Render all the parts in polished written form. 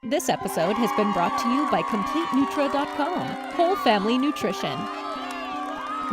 This episode has been brought to you by CompleteNutra.com, Whole Family Nutrition.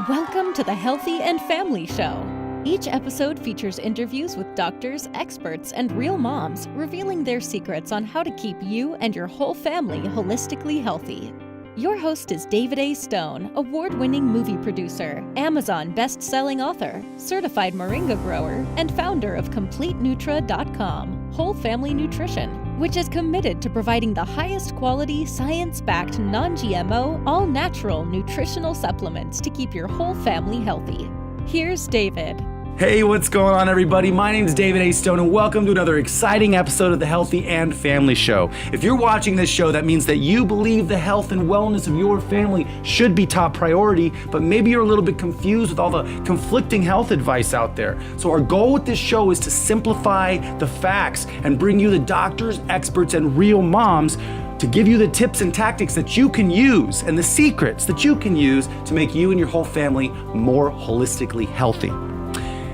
Welcome to the Healthy and Family Show. Each episode features interviews with doctors, experts, and real moms, revealing their secrets on how to keep you and your whole family holistically healthy. Your host is David A. Stone, award-winning movie producer, Amazon best-selling author, certified moringa grower, and founder of CompleteNutra.com, Whole Family Nutrition, which is committed to providing the highest quality, science-backed, non-GMO, all-natural nutritional supplements to keep your whole family healthy. Here's David. Hey, what's going on, everybody? My name is David A. Stone, and welcome to another exciting episode of the Healthy and Family Show. If you're watching this show, that means that you believe the health and wellness of your family should be top priority, but maybe you're a little bit confused with all the conflicting health advice out there. So our goal with this show is to simplify the facts and bring you the doctors, experts, and real moms to give you the tips and tactics that you can use and the secrets that you can use to make you and your whole family more holistically healthy.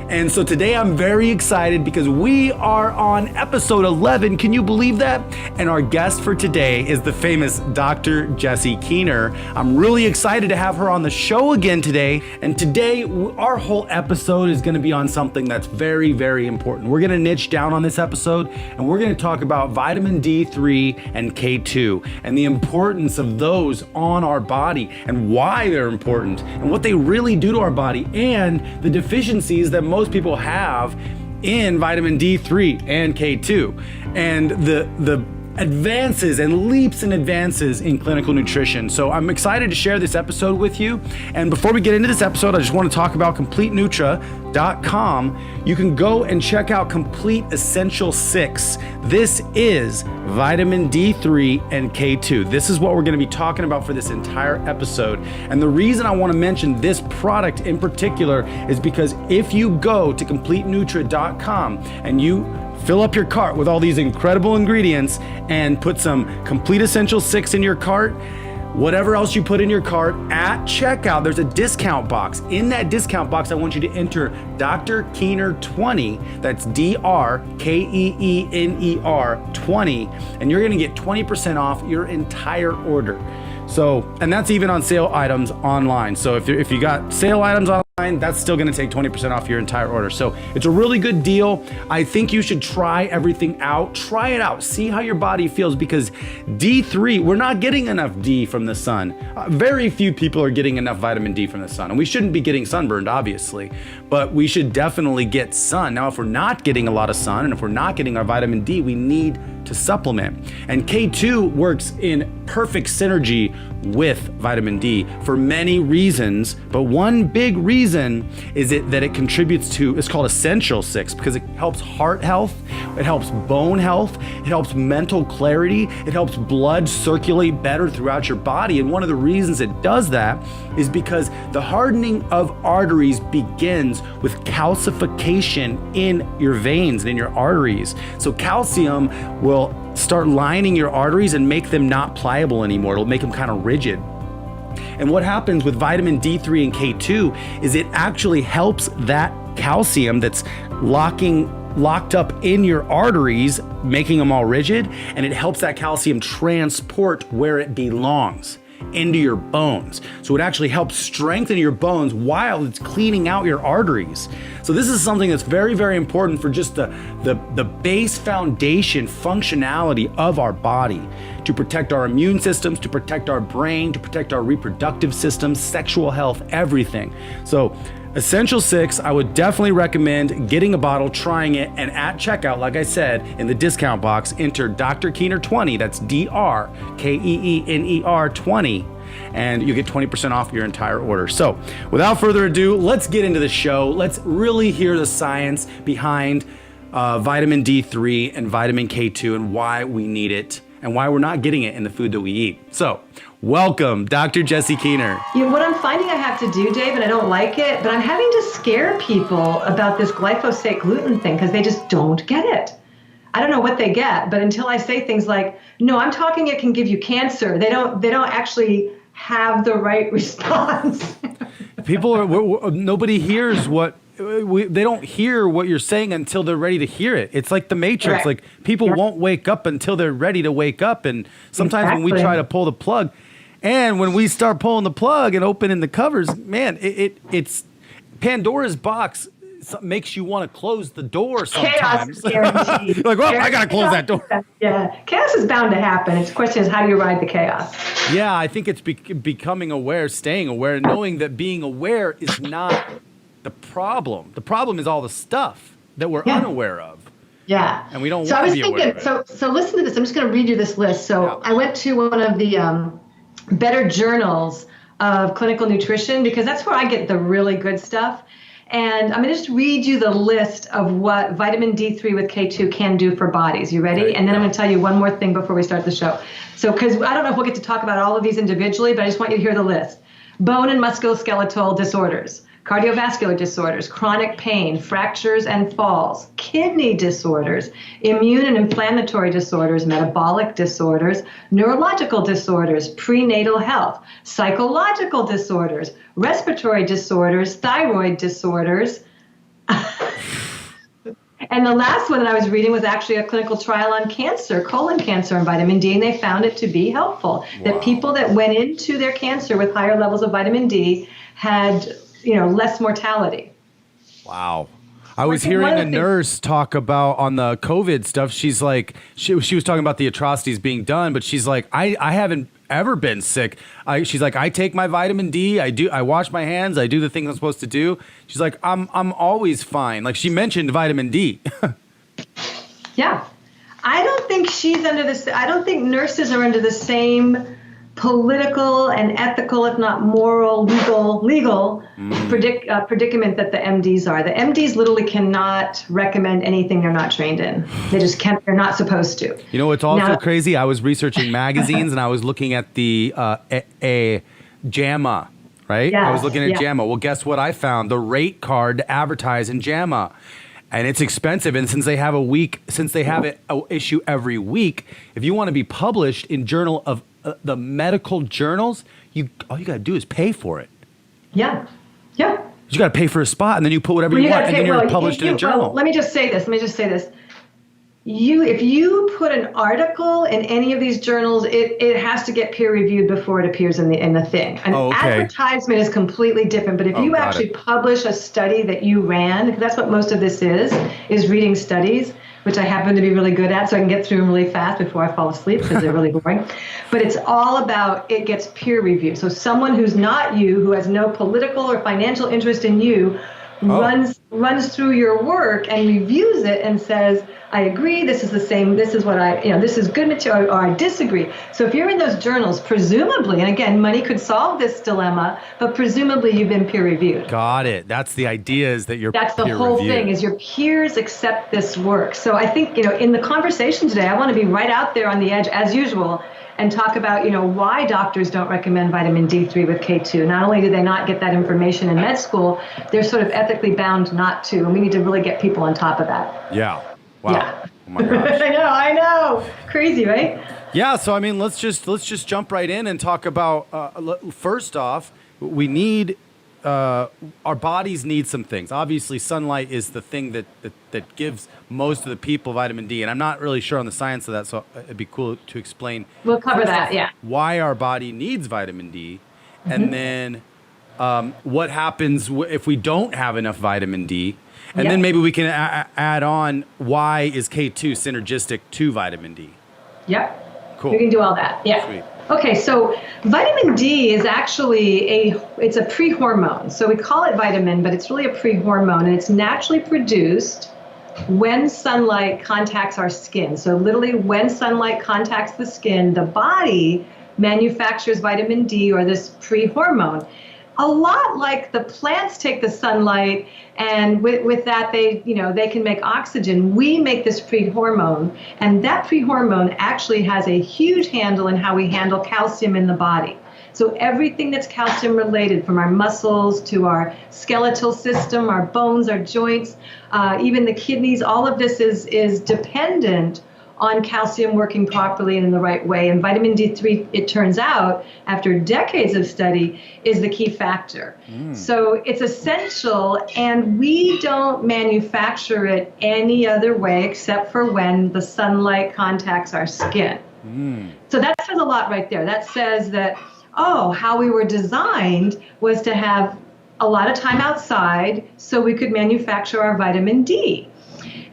And so today I'm very excited because we are on episode 11. Can you believe that? And our guest for today is the famous Dr. Jessie Keener. I'm really excited to have her on the show again today. And today our whole episode is going to be on something that's very, very important. We're going to niche down on this episode and we're going to talk about vitamin D3 and K2 and the importance of those on our body and why they're important and what they really do to our body and the deficiencies that most people have in vitamin D3 and K2 and the advances and leaps and advances in clinical nutrition. So I'm excited to share this episode with you. And before we get into this episode, I just want to talk about CompleteNutra.com. You can go and check out Complete Essential 6. This is vitamin D3 and K2. This is what we're going to be talking about for this entire episode. And the reason I want to mention this product in particular is because if you go to CompleteNutra.com and you fill up your cart with all these incredible ingredients and put some Complete Essential 6 in your cart, whatever else you put in your cart, at checkout, there's a discount box. In that discount box, I want you to enter Dr. Keener 20, that's DrKeener 20, and you're gonna get 20% off your entire order. So, and that's even on sale items online. So if you got sale items online, that's still gonna take 20% off your entire order. So it's a really good deal. I think you should try everything out. Try it out, see how your body feels, because D3, we're not getting enough D from the sun. Very few people are getting enough vitamin D from the sun. And we shouldn't be getting sunburned, obviously, but we should definitely get sun. Now, if we're not getting a lot of sun and if we're not getting our vitamin D, we need to supplement. And K2 works in perfect synergy with vitamin D for many reasons, but one big reason is that it contributes to, it's called Essential 6, because it helps heart health, it helps bone health, it helps mental clarity, it helps blood circulate better throughout your body. And one of the reasons it does that is because the hardening of arteries begins with calcification in your veins and in your arteries. So calcium will start lining your arteries and make them not pliable anymore. It'll make them kind of rigid. And what happens with vitamin D3 and K2 is it actually helps that calcium that's locked up in your arteries, making them all rigid, and it helps that calcium transport where it belongs, into your bones. So it actually helps strengthen your bones while it's cleaning out your arteries. So this is something that's very, very important for just the base foundation functionality of our body, to protect our immune systems, to protect our brain, to protect our reproductive systems, sexual health, everything. So Essential 6, I would definitely recommend getting a bottle, trying it, and at checkout, like I said, in the discount box, enter Dr. Keener 20, that's DrKeener 20, and you get 20% off your entire order. So without further ado, let's get into the show. Let's really hear the science behind vitamin D3 and vitamin K2 and why we need it and why we're not getting it in the food that we eat. So welcome, Dr. Jessie Keener. You know, what I'm finding I have to do, Dave, and I don't like it, but I'm having to scare people about this glyphosate gluten thing because they just don't get it. I don't know what they get, but until I say things like, no, I'm talking it can give you cancer, they don't actually have the right response. People are, nobody hears what they don't hear what you're saying until they're ready to hear it. It's like the Matrix. Correct. Like people won't wake up until they're ready to wake up. And sometimes when we try to pull the plug, and when we start pulling the plug and opening the covers, man, it's Pandora's box. Makes you want to close the door sometimes. Chaos Like, well, I got to close that door. Yeah, chaos is bound to happen. It's the question is, how do you ride the chaos? Yeah, I think it's becoming aware, staying aware, and knowing that being aware is not the problem. The problem is all the stuff that we're unaware of. Yeah. And we don't so want I was to be thinking, aware of it. So listen to this. I'm just going to read you this list. So I went to one of the better journals of clinical nutrition because that's where I get the really good stuff. And I'm going to just read you the list of what vitamin D3 with K2 can do for bodies. You ready? And then I'm going to tell you one more thing before we start the show. So, because I don't know if we'll get to talk about all of these individually, but I just want you to hear the list. Bone and musculoskeletal disorders, cardiovascular disorders, chronic pain, fractures and falls, kidney disorders, immune and inflammatory disorders, metabolic disorders, neurological disorders, prenatal health, psychological disorders, respiratory disorders, thyroid disorders. And the last one that I was reading was actually a clinical trial on cancer, colon cancer and vitamin D, and they found it to be helpful. Wow. That people that went into their cancer with higher levels of vitamin D had less mortality. Wow. I was hearing a nurse talk about on the COVID stuff. She's like, she was talking about the atrocities being done, but she's like, I haven't ever been sick. She's like, I take my vitamin D. I wash my hands. I do the things I'm supposed to do. She's like, I'm always fine. Like she mentioned vitamin D. Yeah. I don't think she's under this. I don't think nurses are under the same political and ethical, if not moral, legal predicament that the MDs are. The MDs literally cannot recommend anything they're not trained in. They just can't. They're not supposed to. You know what's also crazy? I was researching magazines and I was looking at the JAMA, right? Yes, I was looking at JAMA. Well, guess what I found? The rate card to advertise in JAMA. And it's expensive, and since they have an issue every week, if you want to be published in journal of the medical journals, all you got to do is pay for it. Yeah. You got to pay for a spot, and then you put whatever you want, and then you're published in a journal. Well, let me just say this. If you put an article in any of these journals, it has to get peer reviewed before it appears in the thing. An advertisement is completely different. But if you actually publish a study that you ran, because that's what most of this is reading studies, which I happen to be really good at, so I can get through them really fast before I fall asleep because they're really boring. But it's all about it gets peer reviewed. So someone who's not you, who has no political or financial interest in you, runs through your work and reviews it and says, I agree, this is the same, this is what this is good material, or I disagree. So if you're in those journals, presumably, and again, money could solve this dilemma, but presumably you've been peer reviewed. Got it. That's the idea, is that you're That's the whole thing, is your peers accept this work. So I think, in the conversation today, I want to be right out there on the edge, as usual, and talk about, why doctors don't recommend vitamin D3 with K2. Not only do they not get that information in med school, they're sort of ethically bound not to, and we need to really get people on top of that. Yeah. Wow. Yeah. Oh my gosh. I know. Crazy, right? Yeah. So, I mean, let's just jump right in and talk about, first off, we need, our bodies need some things. Obviously, sunlight is the thing that gives most of the people vitamin D. And I'm not really sure on the science of that, so it'd be cool to explain. We'll cover that, why our body needs vitamin D. And then what happens if we don't have enough vitamin D. And then maybe we can add on, why is K2 synergistic to vitamin D? Yep. Cool. We can do all that. Yeah. Sweet. Okay, so vitamin D is actually it's a pre-hormone. So we call it vitamin, but it's really a pre-hormone, and it's naturally produced when sunlight contacts our skin. So literally when sunlight contacts the skin, the body manufactures vitamin D, or this pre-hormone. A lot like the plants take the sunlight, and with that they can make oxygen. We make this pre-hormone, and that pre-hormone actually has a huge handle in how we handle calcium in the body. So everything that's calcium related, from our muscles to our skeletal system, our bones, our joints, even the kidneys, all of this is dependent on calcium working properly and in the right way. And vitamin D3, it turns out, after decades of study, is the key factor. So it's essential, and we don't manufacture it any other way except for when the sunlight contacts our skin. So that says a lot right there. That says that, how we were designed was to have a lot of time outside so we could manufacture our vitamin D.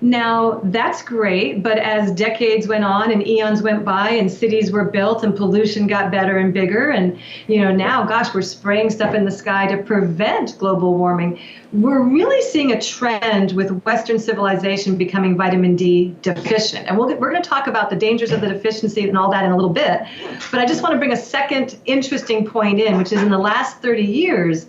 Now, that's great, but as decades went on and eons went by and cities were built and pollution got better and bigger, and now, gosh, we're spraying stuff in the sky to prevent global warming. We're really seeing a trend with Western civilization becoming vitamin D deficient. And we're going to talk about the dangers of the deficiency and all that in a little bit. But I just want to bring a second interesting point in, which is in the last 30 years,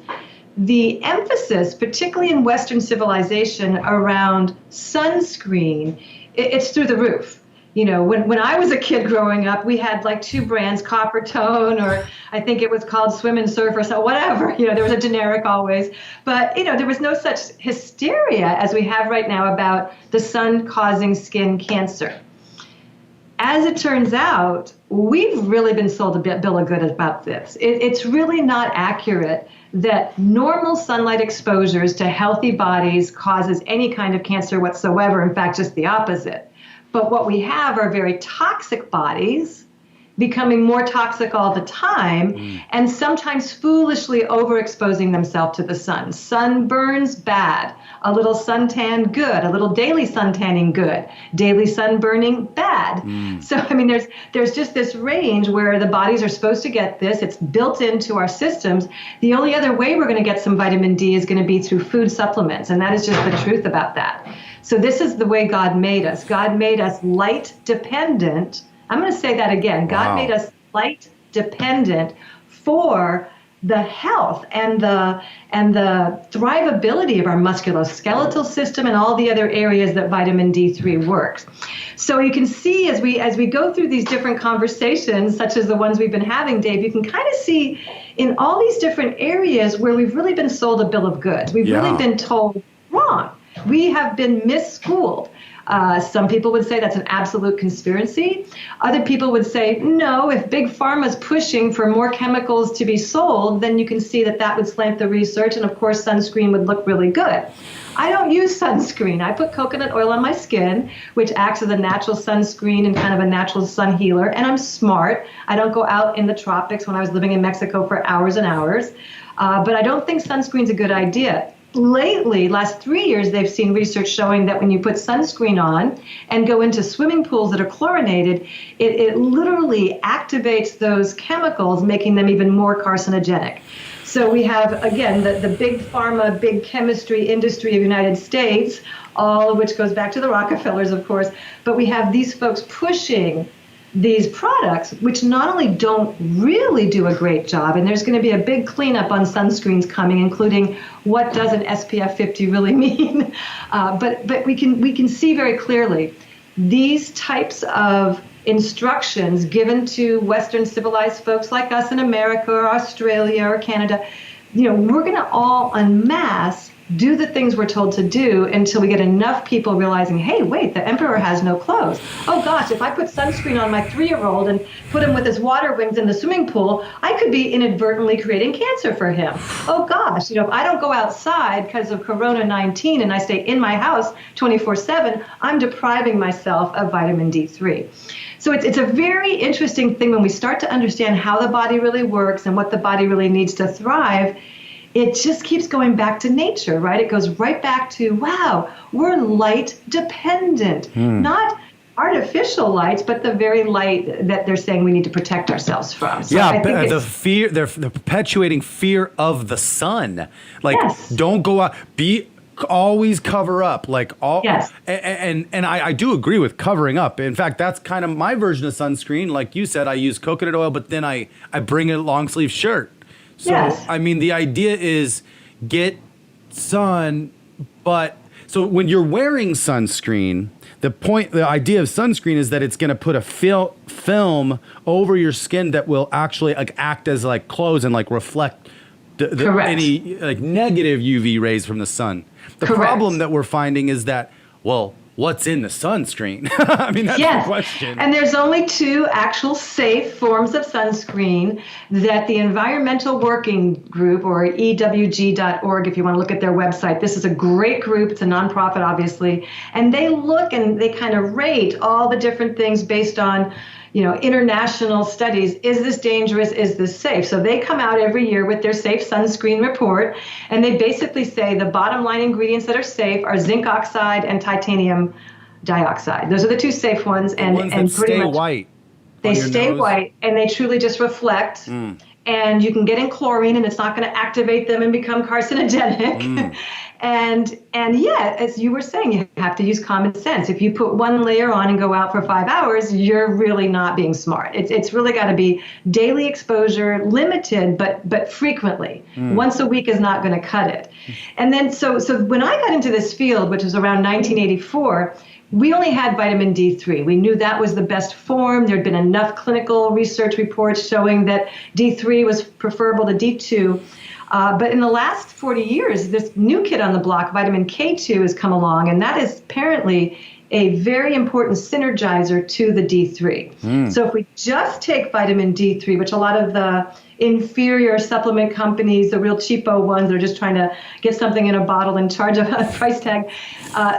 the emphasis, particularly in Western civilization, around sunscreen, it's through the roof. When I was a kid growing up, we had like two brands, Copper Tone, or I think it was called Swim and Surf or so, whatever. There was a generic always. But, there was no such hysteria as we have right now about the sun causing skin cancer. As it turns out, we've really been sold a bill of goods about this. It's really not accurate that normal sunlight exposures to healthy bodies causes any kind of cancer whatsoever. In fact, just the opposite. But what we have are very toxic bodies becoming more toxic all the time, and sometimes foolishly overexposing themselves to the sun. Sunburns, bad. A little suntan, good. A little daily suntanning, good. Daily sunburning, bad. So, there's just this range where the bodies are supposed to get this. It's built into our systems. The only other way we're going to get some vitamin D is going to be through food supplements, and that is just the truth about that. So this is the way God made us. God made us light dependent. I'm going to say that again. God made us light dependent for the health and the thrivability of our musculoskeletal system and all the other areas that vitamin D3 works. So you can see as we go through these different conversations, such as the ones we've been having, Dave, you can kind of see in all these different areas where we've really been sold a bill of goods. We've really been told wrong. We have been misschooled. Some people would say that's an absolute conspiracy. Other people would say, no, if Big Pharma's pushing for more chemicals to be sold, then you can see that would slant the research. And of course, sunscreen would look really good. I don't use sunscreen. I put coconut oil on my skin, which acts as a natural sunscreen and kind of a natural sun healer. And I'm smart. I don't go out in the tropics when I was living in Mexico for hours and hours. But I don't think sunscreen's a good idea. Lately, last 3 years, they've seen research showing that when you put sunscreen on and go into swimming pools that are chlorinated, it literally activates those chemicals, making them even more carcinogenic. So we have, again, the big pharma, big chemistry industry of the United States, all of which goes back to the Rockefellers, of course. But we have these folks pushing these products, which not only don't really do a great job, and there's going to be a big cleanup on sunscreens coming, including what does an SPF 50 really mean, but we can see very clearly these types of instructions given to Western civilized folks like us in America or Australia or Canada. We're going to all en masse do the things we're told to do until we get enough people realizing, hey, wait, the emperor has no clothes. Oh, gosh, if I put sunscreen on my 3-year-old and put him with his water wings in the swimming pool, I could be inadvertently creating cancer for him. Oh, gosh, if I don't go outside because of Corona-19 and I stay in my house 24/7, I'm depriving myself of vitamin D3. So it's a very interesting thing when we start to understand how the body really works and what the body really needs to thrive. It just keeps going back to nature, right? It goes right back to, wow, we're light dependent, not artificial lights, but the very light that they're saying we need to protect ourselves from. So I think they're perpetuating fear of the sun. Don't go out, always cover up, and I do agree with covering up. In fact, that's kind of my version of sunscreen. Like you said, I use coconut oil, but then I bring a long sleeve shirt. So, the idea is get sun, so when you're wearing sunscreen, the idea of sunscreen is that it's going to put a film over your skin that will actually act as clothes and reflect any negative UV rays from the sun. The problem that we're finding is that, what's in the sunscreen? I mean, that's the question. And there's only 2 actual safe forms of sunscreen that the Environmental Working Group, or EWG.org, if you want to look at their website. This is a great group. It's a nonprofit, obviously. And they look and they kind of rate all the different things based on, international studies. Is this dangerous? Is this safe? So they come out every year with their safe sunscreen report, and they basically say the bottom line ingredients that are safe are zinc oxide and titanium dioxide. Those are the 2 safe ones. And pretty much stay white. They stay white, and they truly just reflect. And you can get in chlorine, and it's not going to activate them and become carcinogenic. And as you were saying, you have to use common sense. If you put 1 layer on and go out for 5 hours, you're really not being smart. It's really got to be daily exposure, limited, but frequently. Once a week is not going to cut it. And then so when I got into this field, which was around 1984, we only had vitamin D3. We knew that was the best form. There'd been enough clinical research reports showing that D3 was preferable to D2. But in the last 40 years, this new kid on the block, vitamin K2, has come along, and that is apparently a very important synergizer to the D3. So if we just take vitamin D3, which a lot of the inferior supplement companies, the real cheapo ones, are just trying to get something in a bottle and charge a price tag,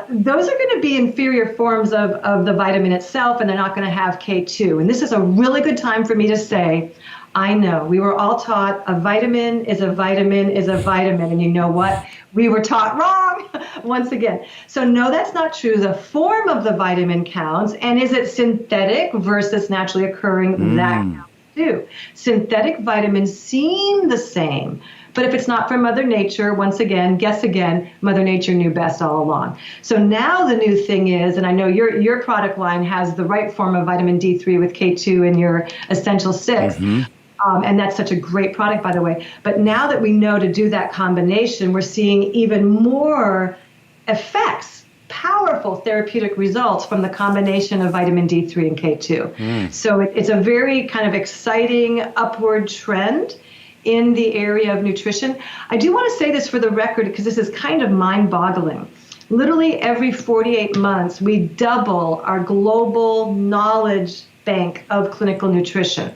those are going to be inferior forms of the vitamin itself, and they're not going to have K2. And this is a really good time for me to say, I know we were all taught a vitamin is a vitamin is a vitamin. And you know what? We were taught wrong once again. So no, that's not true. The form of the vitamin counts. And is it synthetic versus naturally occurring? That counts too. Synthetic vitamins seem the same. But if it's not from Mother Nature, once again, guess again, Mother Nature knew best all along. So now the new thing is, and I know your product line has the right form of vitamin D3 with K2 in your Essential 6. And that's such a great product, by the way. But now that we know to do that combination, we're seeing even more effects, powerful therapeutic results from the combination of vitamin D3 and K2. So it's a very kind of exciting upward trend in the area of nutrition. I do want to say this for the record, because this is kind of mind-boggling. Literally every 48 months, we double our global knowledge bank of clinical nutrition.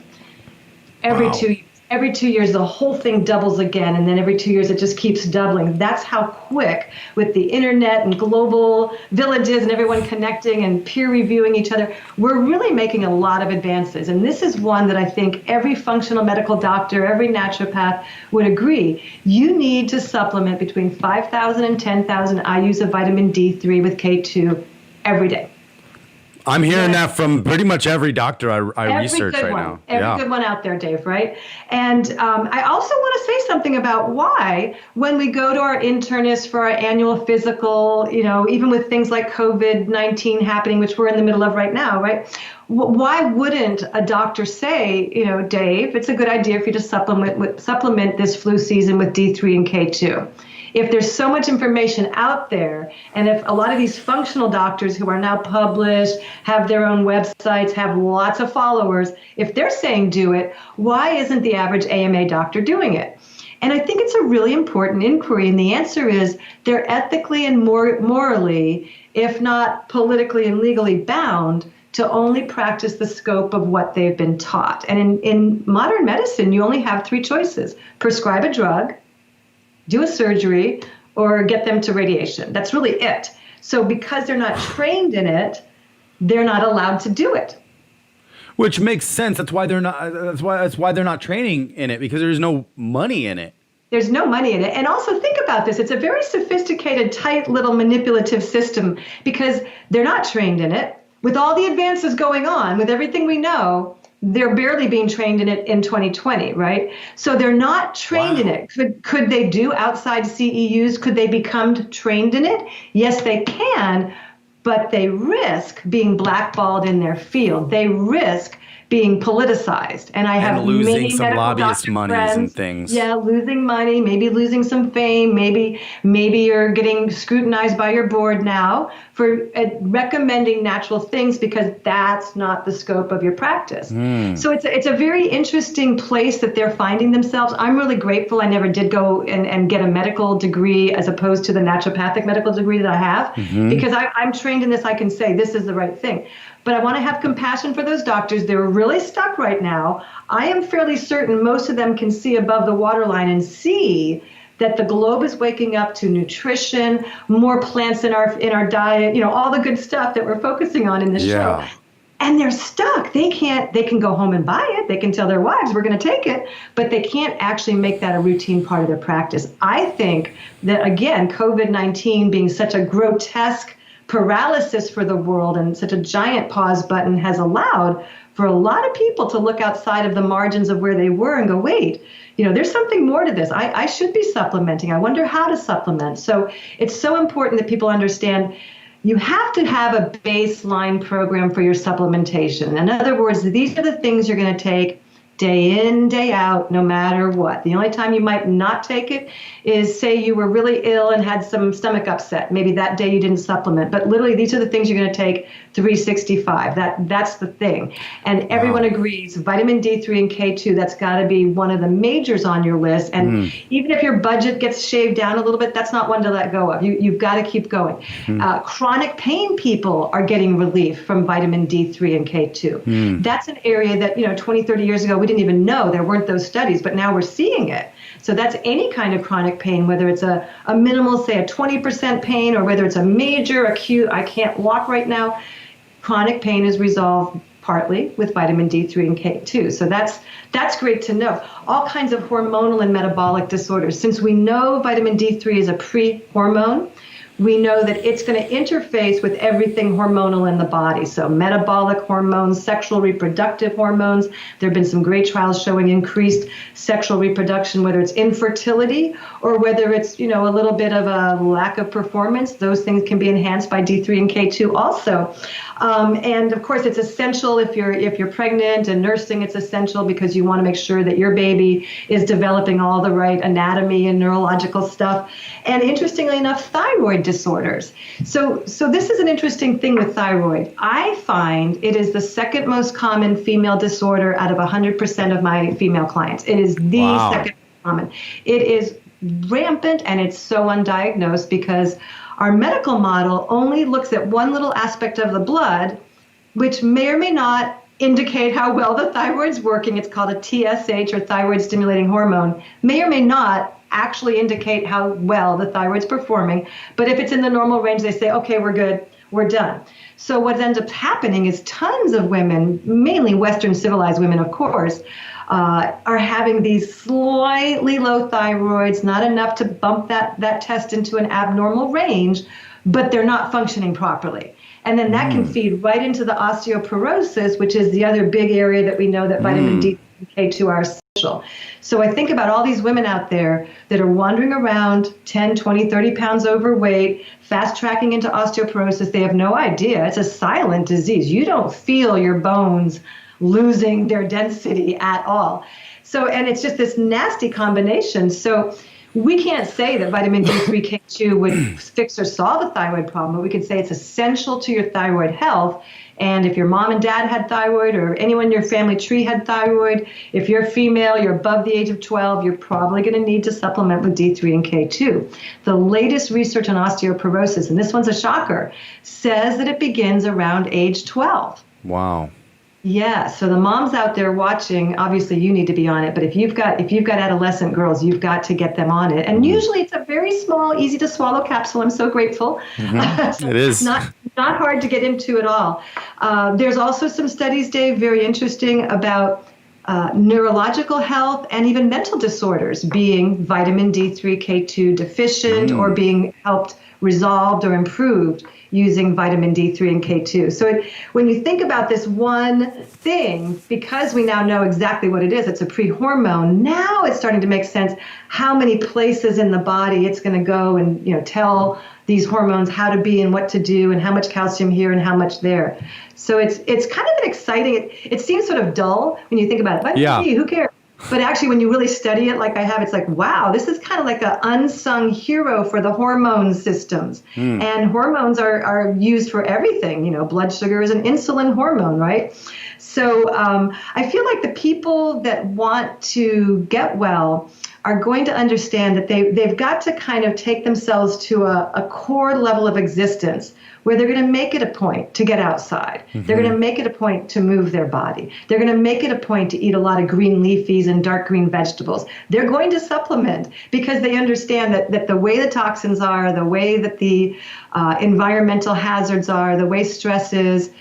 Every 2 years, the whole thing doubles again, and then every 2 years it just keeps doubling. That's how quick, with the internet and global villages and everyone connecting and peer reviewing each other, we're really making a lot of advances. And this is one that I think every functional medical doctor, every naturopath would agree. You need to supplement between 5,000 and 10,000 IUs of vitamin D3 with K2 every day. I'm hearing that from pretty much every doctor I research right now. Every good one out there, Dave, right? And I also want to say something about why, when we go to our internist for our annual physical, even with things like COVID-19 happening, which we're in the middle of right now, right? Why wouldn't a doctor say, Dave, it's a good idea for you to supplement this flu season with D3 and K2? If there's so much information out there, and if a lot of these functional doctors who are now published, have their own websites, have lots of followers, if they're saying do it, why isn't the average AMA doctor doing it? And I think it's a really important inquiry, and the answer is they're ethically and morally, if not politically and legally bound, to only practice the scope of what they've been taught. And in modern medicine, you only have 3 choices: prescribe a drug, do a surgery, or get them to radiation. That's really it. So because they're not trained in it, they're not allowed to do it. Which makes sense. That's why they're not. That's why they're not training in it, because there's no money in it. There's no money in it. And also think about this. It's a very sophisticated, tight little manipulative system, because they're not trained in it. With all the advances going on, with everything we know, they're barely being trained in it in 2020, right? So they're not trained in it. Could they do outside CEUs? Could they become trained in it? Yes, they can, but they risk being blackballed in their field. They risk being politicized. And I have losing many some medical lobbyist doctor monies friends, and things. Yeah, losing money, maybe losing some fame, maybe you're getting scrutinized by your board now for recommending natural things because that's not the scope of your practice. So it's a very interesting place that they're finding themselves. I'm really grateful I never did go and get a medical degree as opposed to the naturopathic medical degree that I have, because I'm trained in this. I can say this is the right thing. But I want to have compassion for those doctors. They're really stuck right now. I am fairly certain most of them can see above the waterline and see that the globe is waking up to nutrition, more plants in our diet, all the good stuff that we're focusing on in this show. And they're stuck. They can go home and buy it. They can tell their wives, we're going to take it, but they can't actually make that a routine part of their practice. I think that, again, COVID-19 being such a grotesque paralysis for the world and such a giant pause button has allowed for a lot of people to look outside of the margins of where they were and go, wait, there's something more to this. I should be supplementing. I wonder how to supplement. So it's so important that people understand you have to have a baseline program for your supplementation. In other words, these are the things you're going to take day in, day out, no matter what. The only time you might not take it is, say you were really ill and had some stomach upset. Maybe that day you didn't supplement. But literally, these are the things you're going to take 365. That's the thing. And everyone agrees, vitamin D3 and K2, that's got to be one of the majors on your list. And even if your budget gets shaved down a little bit, that's not one to let go of. You've got to keep going. Chronic pain people are getting relief from vitamin D3 and K2. That's an area that, 20, 30 years ago, we didn't even know. There weren't those studies, but now we're seeing it. So that's any kind of chronic pain, whether it's a minimal, say a 20% pain, or whether it's a major acute, I can't walk right now. Chronic pain is resolved partly with vitamin D3 and K2. So that's great to know. All kinds of hormonal and metabolic disorders. Since we know vitamin D3 is a pre-hormone, we know that it's going to interface with everything hormonal in the body. So metabolic hormones, sexual reproductive hormones. There have been some great trials showing increased sexual reproduction, whether it's infertility or whether it's, a little bit of a lack of performance. Those things can be enhanced by D3 and K2 also. And of course, it's essential if you're pregnant and nursing. It's essential because you want to make sure that your baby is developing all the right anatomy and neurological stuff. And interestingly enough, thyroid disorders. So this is an interesting thing with thyroid. I find it is the second most common female disorder out of 100% of my female clients. It is the second most common. It is rampant and it's so undiagnosed because our medical model only looks at one little aspect of the blood, which may or may not indicate how well the thyroid's working. It's called a TSH, or thyroid stimulating hormone. May or may not actually indicate how well the thyroid's performing. But if it's in the normal range, they say, okay, we're good, we're done. So what ends up happening is tons of women, mainly Western civilized women, of course, are having these slightly low thyroids, not enough to bump that test into an abnormal range, but they're not functioning properly. And then that can feed right into the osteoporosis, which is the other big area that we know that vitamin D and K2 are essential. So I think about all these women out there that are wandering around 10, 20, 30 pounds overweight, fast tracking into osteoporosis. They have no idea. It's a silent disease. You don't feel your bones losing their density at all. So, and it's just this nasty combination. So we can't say that vitamin D3, K2 would fix or solve the thyroid problem, but we can say it's essential to your thyroid health. And if your mom and dad had thyroid, or anyone in your family tree had thyroid, if you're female, you're above the age of 12, you're probably going to need to supplement with D3 and K2. The latest research on osteoporosis, and this one's a shocker, says that it begins around age 12. Wow. Yeah, so the moms out there watching, obviously you need to be on it, but if you've got adolescent girls, you've got to get them on it. And usually it's a very small, easy to swallow capsule. I'm so grateful. It is. Not hard to get into at all. There's also some studies, Dave, very interesting about neurological health and even mental disorders being vitamin D3, K2 deficient or being helped resolved or improved using vitamin D3 and K2. So when you think about this one thing, because we now know exactly what it is, it's a pre-hormone, now it's starting to make sense how many places in the body it's going to go and tell these hormones how to be and what to do and how much calcium here and how much there. So it's kind of an exciting, it seems sort of dull when you think about it. Vitamin D, who cares? But actually, when you really study it like I have, it's like, wow, this is kind of like an unsung hero for the hormone systems. And hormones are used for everything. Blood sugar is an insulin hormone, right? So I feel like the people that want to get well are going to understand that they've got to kind of take themselves to a core level of existence where they're going to make it a point to get outside. They're going to make it a point to move their body. They're going to make it a point to eat a lot of green leafies and dark green vegetables. They're going to supplement because they understand that the way the toxins are, the way that the environmental hazards are, the way stress is,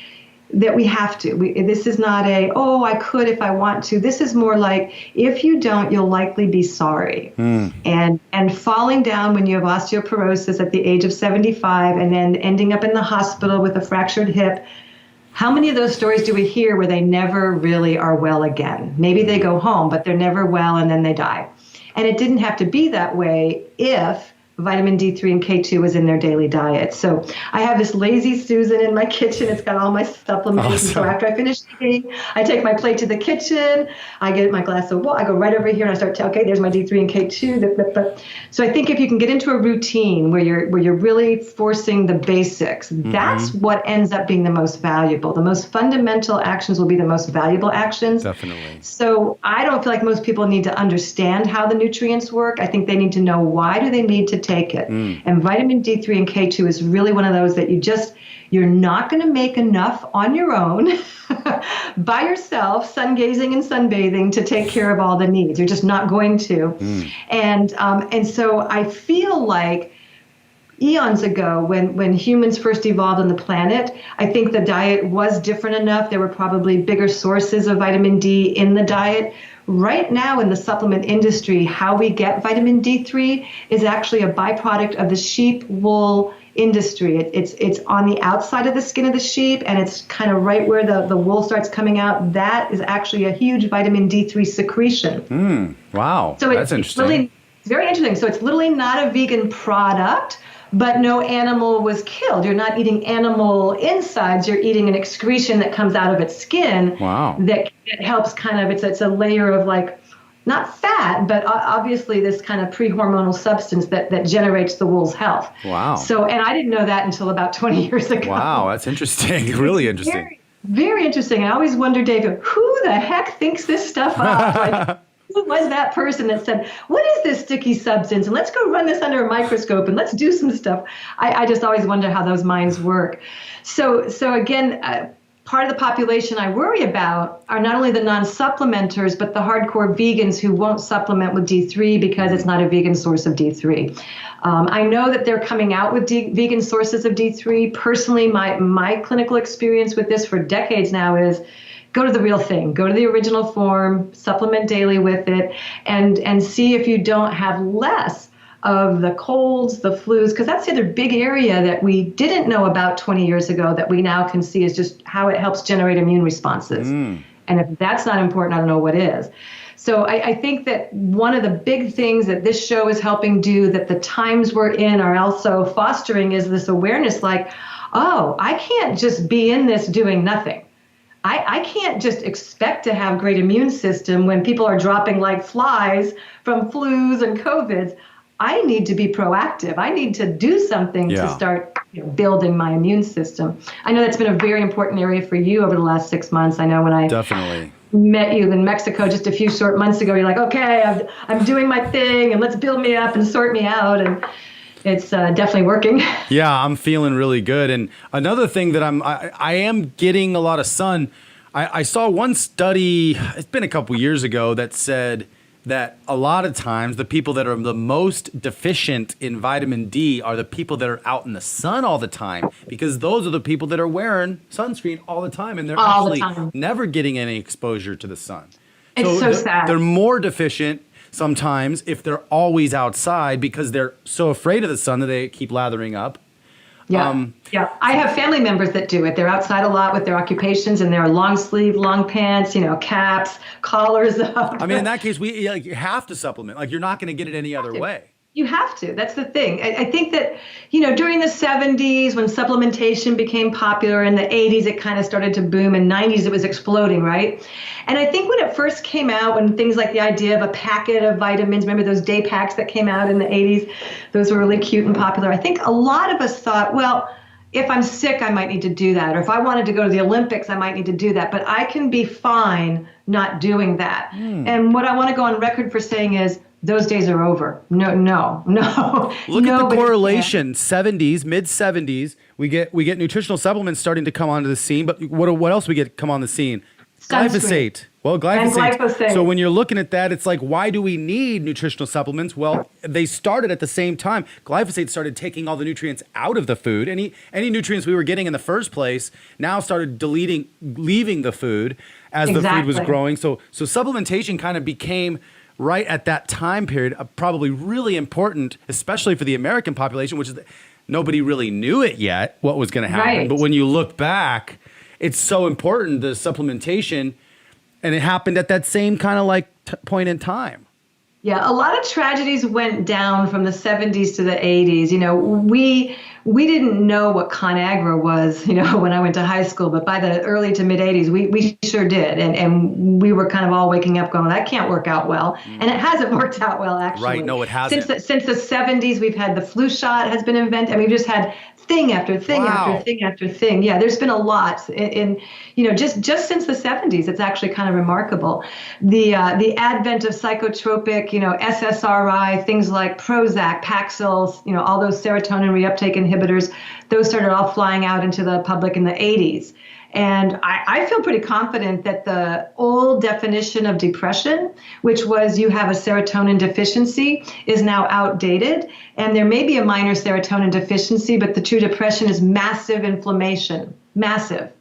that we have to. This is not I could if I want to. This is more like, if you don't, you'll likely be sorry. And falling down when you have osteoporosis at the age of 75 and then ending up in the hospital with a fractured hip. How many of those stories do we hear where they never really are well again? Maybe they go home, but they're never well and then they die. And it didn't have to be that way if vitamin D3 and K2 was in their daily diet. So I have this lazy Susan in my kitchen. It's got all my supplements. Awesome. So after I finish eating, I take my plate to the kitchen. I get my glass of water. I go right over here and I start okay, there's my D3 and K2. So I think if you can get into a routine where you're really forcing the basics, that's what ends up being the most valuable. The most fundamental actions will be the most valuable actions. Definitely. So I don't feel like most people need to understand how the nutrients work. I think they need to know, why do they need to take it. And vitamin D3 and K2 is really one of those that you're not going to make enough on your own by yourself, sun gazing and sunbathing, to take care of all the needs. You're just not going to. And so I feel like eons ago, when humans first evolved on the planet, I think the diet was different enough. There were probably bigger sources of vitamin D in the diet. Right now in the supplement industry, how we get vitamin D3 is actually a byproduct of the sheep wool industry. It's on the outside of the skin of the sheep, and it's kind of right where the wool starts coming out. That is actually a huge vitamin D3 secretion. Wow, so that's interesting. Really, it's very interesting. So it's literally not a vegan product, but no animal was killed. You're not eating animal insides. You're eating an excretion that comes out of its skin. Wow. That helps kind of, it's a layer of like, not fat, but obviously this kind of pre-hormonal substance that generates the wool's health. Wow. So, and I didn't know that until about 20 years ago. Wow, that's interesting. Really interesting. Very, very interesting. I always wonder, David, who the heck thinks this stuff up? Like, who was that person that said, what is this sticky substance? And let's go run this under a microscope and let's do some stuff. I just always wonder how those minds work. So again, part of the population I worry about are not only the non-supplementers, but the hardcore vegans who won't supplement with D3 because it's not a vegan source of D3. I know that they're coming out with vegan sources of D3. Personally, my clinical experience with this for decades now is go to the real thing, go to the original form, supplement daily with it, and see if you don't have less of the colds, the flus, because that's the other big area that we didn't know about 20 years ago that we now can see is just how it helps generate immune responses. And if that's not important, I don't know what is. So I think that one of the big things that this show is helping do, that the times we're in are also fostering, is this awareness like, oh, I can't just be in this doing nothing. I can't just expect to have great immune system when people are dropping like flies from flus and COVIDs. I need to be proactive. I need to do something to start building my immune system. I know that's been a very important area for you over the last 6 months. I know when I Definitely met you in Mexico just a few short months ago, you're like, okay, I'm doing my thing and let's build me up and sort me out. And it's definitely working. Yeah, I'm feeling really good. And another thing that I am getting a lot of sun. I saw one study, it's been a couple years ago, that said that a lot of times the people that are the most deficient in vitamin D are the people that are out in the sun all the time, because those are the people that are wearing sunscreen all the time, and they're actually never getting any exposure to the sun. It's so sad. They're more deficient. sometimes if they're always outside because they're so afraid of the sun that they keep lathering up. Yeah. I have family members that do it. They're outside a lot with their occupations and they're long sleeve, long pants, caps, collars up. I mean, in that case, you have to supplement. Like, you're not going to get it any other way. You have to. That's the thing. I think that, during the 70s when supplementation became popular, in the 80s it kind of started to boom, in 90s it was exploding, right? And I think when it first came out, when things like the idea of a packet of vitamins, remember those day packs that came out in the 80s? Those were really cute and popular. I think a lot of us thought, well, if I'm sick, I might need to do that. Or if I wanted to go to the Olympics, I might need to do that. But I can be fine not doing that. And what I want to go on record for saying is, those days are over. No. Look at the correlation. 70s, mid 70s, we get nutritional supplements starting to come onto the scene. But what else we get come on the scene? Glyphosate. Well, glyphosate. So when you're looking at that, it's like, why do we need nutritional supplements? Well, they started at the same time. Glyphosate started taking all the nutrients out of the food. Any nutrients we were getting in the first place now started leaving the food as the food was growing. So supplementation kind of became, right at that time period, probably really important, especially for the American population, which is nobody really knew it yet, what was going to happen. Right. But when you look back, it's so important, the supplementation, and it happened at that same kind of point in time. Yeah, a lot of tragedies went down from the 70s to the 80s. We didn't know what ConAgra was, when I went to high school, but by the early to mid 80s, we sure did. And we were kind of all waking up going, that can't work out well. And it hasn't worked out well, actually. Right, no, it hasn't. Since the 70s, we've had the flu shot has been invented. And we've just had thing after thing after thing after thing. Yeah, there's been a lot in just since the 70s. It's actually kind of remarkable. The advent of psychotropic, SSRI, things like Prozac, Paxil, all those serotonin reuptake inhibitors, those started all flying out into the public in the 80s. And I feel pretty confident that the old definition of depression, which was you have a serotonin deficiency, is now outdated. And there may be a minor serotonin deficiency, but the true depression is massive inflammation, massive.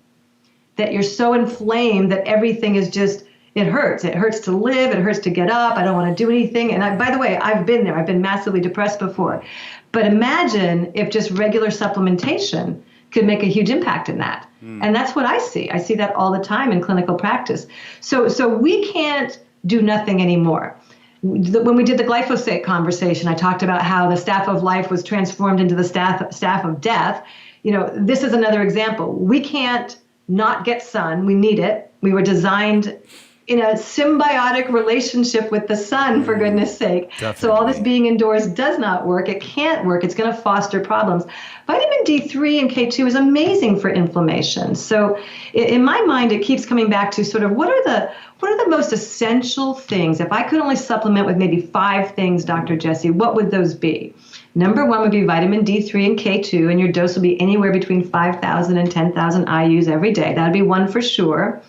That you're so inflamed that everything is just, it hurts. It hurts to live. It hurts to get up. I don't want to do anything. And by the way, I've been there. I've been massively depressed before. But imagine if just regular supplementation could make a huge impact in that. And that's what I see. I see that all the time in clinical practice. So we can't do nothing anymore. When we did the glyphosate conversation, I talked about how the staff of life was transformed into the staff of death. This is another example. We can't not get sun. We need it. We were designed in a symbiotic relationship with the sun, for goodness sake. Definitely. So all this being indoors does not work. It can't work. It's going to foster problems. Vitamin D3 and K2 is amazing for inflammation. So in my mind, it keeps coming back to sort of what are the most essential things? If I could only supplement with maybe 5 things, Dr. Jessie, what would those be? Number 1 would be vitamin D3 and K2, and your dose would be anywhere between 5,000 and 10,000 IUs every day. That would be one for sure.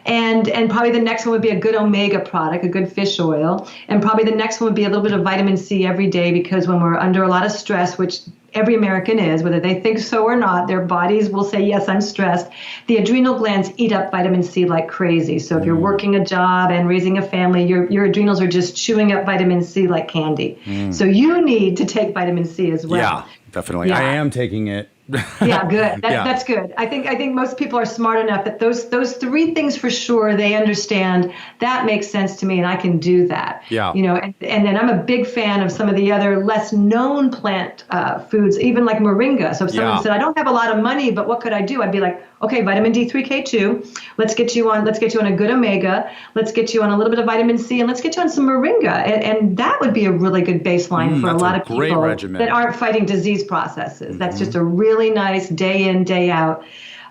And probably the next one would be a good omega product, a good fish oil. And probably the next one would be a little bit of vitamin C every day, because when we're under a lot of stress, which every American is, whether they think so or not, their bodies will say, yes, I'm stressed. The adrenal glands eat up vitamin C like crazy. So if you're working a job and raising a family, your adrenals are just chewing up vitamin C like candy. So you need to take vitamin C as well. Yeah, definitely. Yeah. I am taking it. Yeah, good. That's good. I think most people are smart enough that those 3 things for sure, they understand that makes sense to me and I can do that. Yeah. And then I'm a big fan of some of the other less known plant foods, even like moringa. So if someone said, I don't have a lot of money, but what could I do? I'd be like, okay, vitamin D3, K2, let's get you on a good omega, let's get you on a little bit of vitamin C, and let's get you on some moringa. And that would be a really good baseline for a lot of people that aren't fighting disease processes. That's just a really nice day in, day out.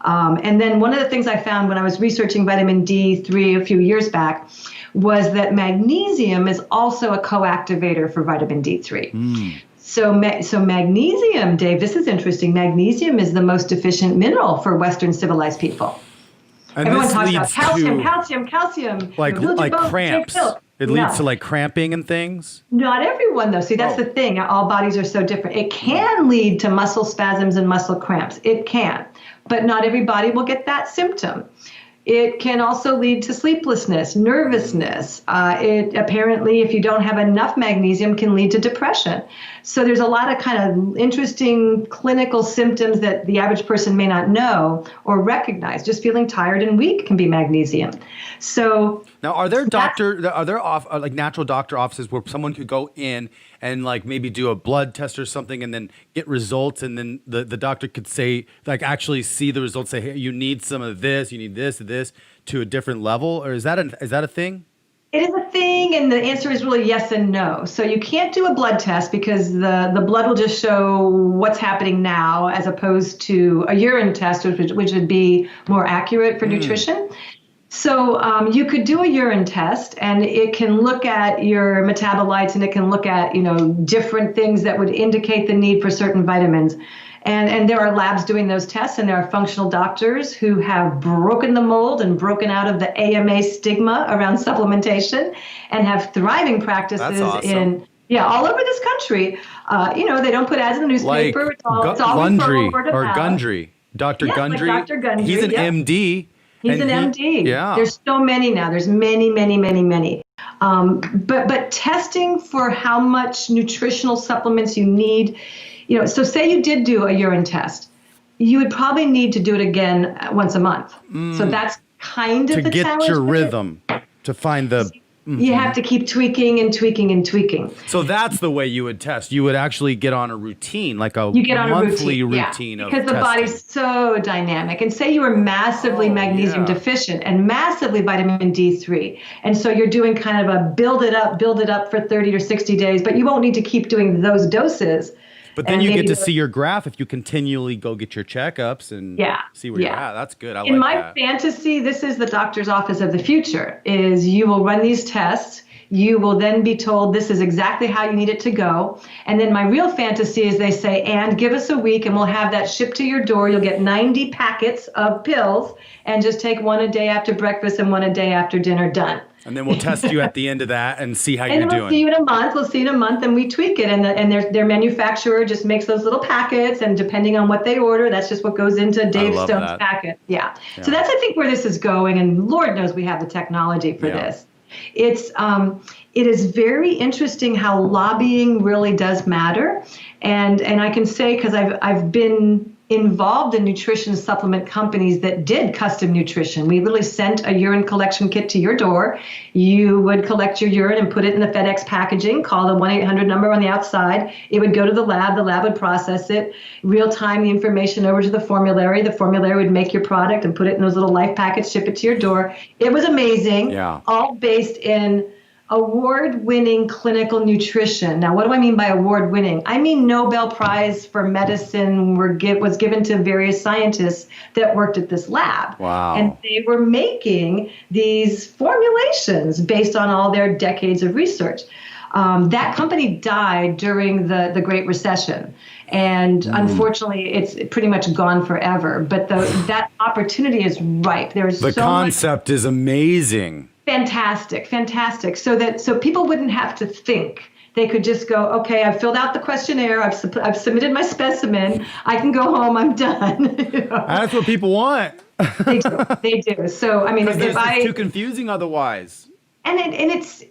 And then one of the things I found when I was researching vitamin D3 a few years back was that magnesium is also a coactivator for vitamin D3. So magnesium, Dave, this is interesting. Magnesium is the most deficient mineral for Western civilized people. And everyone talks about calcium. Like cramps. It leads to like cramping and things? Not everyone, though. See, that's the thing. All bodies are so different. It can lead to muscle spasms and muscle cramps. It can. But not everybody will get that symptom. It can also lead to sleeplessness, nervousness. It apparently, if you don't have enough magnesium, can lead to depression. So there's a lot of kind of interesting clinical symptoms that the average person may not know or recognize. Just feeling tired and weak can be magnesium. So now, are there like natural doctor offices where someone could go in and like maybe do a blood test or something and then get results, and then the doctor could say, like, actually see the results, say, hey, you need some of this, you need this, to a different level? Or is that a thing? It is a thing, and the answer is really yes and no. So you can't do a blood test because the blood will just show what's happening now, as opposed to a urine test, which would be more accurate for nutrition. So you could do a urine test, and it can look at your metabolites, and it can look at, different things that would indicate the need for certain vitamins. And there are labs doing those tests, and there are functional doctors who have broken the mold and broken out of the AMA stigma around supplementation and have thriving practices in all over this country. They don't put ads in the newspaper. Like it's all Gundry or Gundry. Dr. Gundry. Like Dr. Gundry. He's an MD. He's an MD. Yeah. There's so many now. There's many, many, many, many. But testing for how much nutritional supplements you need, so say you did do a urine test, you would probably need to do it again once a month. So that's kind of the challenge. To get your rhythm, to find the... You have to keep tweaking and tweaking and tweaking. So that's the way you would test. You would actually get on a routine, like a monthly routine of because the testing. Body's so dynamic. And say you were massively magnesium deficient and massively vitamin D3. And so you're doing kind of a build it up for 30 or 60 days, but you won't need to keep doing those doses. But then you get to see your graph if you continually go get your checkups and see where you're at. That's good. In my fantasy, this is the doctor's office of the future, is you will run these tests. You will then be told this is exactly how you need it to go. And then my real fantasy is they say, and give us a week and we'll have that shipped to your door. You'll get 90 packets of pills and just take one a day after breakfast and one a day after dinner. Done. And then we'll test you at the end of that and see how you're doing. And we'll see you in a month. We'll see you in a month, and we tweak it. And their manufacturer just makes those little packets, and depending on what they order, that's just what goes into Dave Stone's packet. Yeah. So that's, I think, where this is going. And Lord knows we have the technology for this. It is very interesting how lobbying really does matter. And I can say, because I've been involved in nutrition supplement companies that did custom nutrition. We literally sent a urine collection kit to your door. You would collect your urine and put it in the FedEx packaging, call the 1-800 number on the outside. It would go to the lab would process it, real time the information over to the formulary. The formulary would make your product and put it in those little life packets, ship it to your door. It was amazing, all based in award-winning clinical nutrition. Now, what do I mean by award-winning? I mean Nobel Prize for medicine was given to various scientists that worked at this lab. Wow. And they were making these formulations based on all their decades of research. That company died during the Great Recession. And unfortunately, it's pretty much gone forever. But that opportunity is ripe. The concept is amazing. Fantastic. So people wouldn't have to think. They could just go, okay, I've filled out the questionnaire. I've submitted my specimen. I can go home. I'm done. That's what people want. They do. So, I mean, it's too confusing otherwise. And it's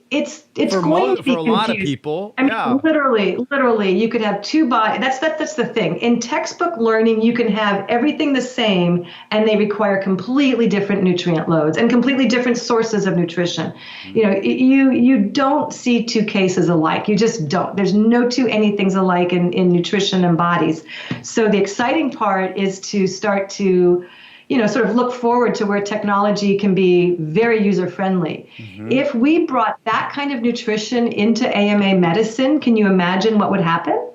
going to be for a lot of people. I mean, literally, you could have two bodies. That's the thing. In textbook learning, you can have everything the same, and they require completely different nutrient loads and completely different sources of nutrition. You don't see two cases alike. You just don't. There's no two anythings alike in nutrition and bodies. So the exciting part is to start to sort of look forward to where technology can be very user-friendly. Mm-hmm. If we brought that kind of nutrition into AMA medicine, can you imagine what would happen?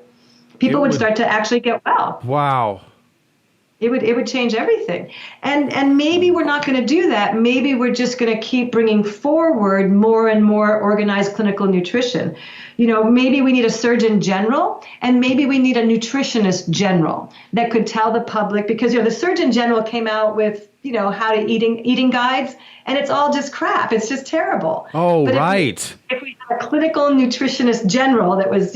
People would start to actually get well. Wow. It would change everything. And maybe we're not going to do that. Maybe we're just going to keep bringing forward more and more organized clinical nutrition. Maybe we need a surgeon general, and maybe we need a nutritionist general that could tell the public, because the surgeon general came out with how to eating guides, and it's all just crap. It's just terrible. Oh, but right. If we had a clinical nutritionist general that was,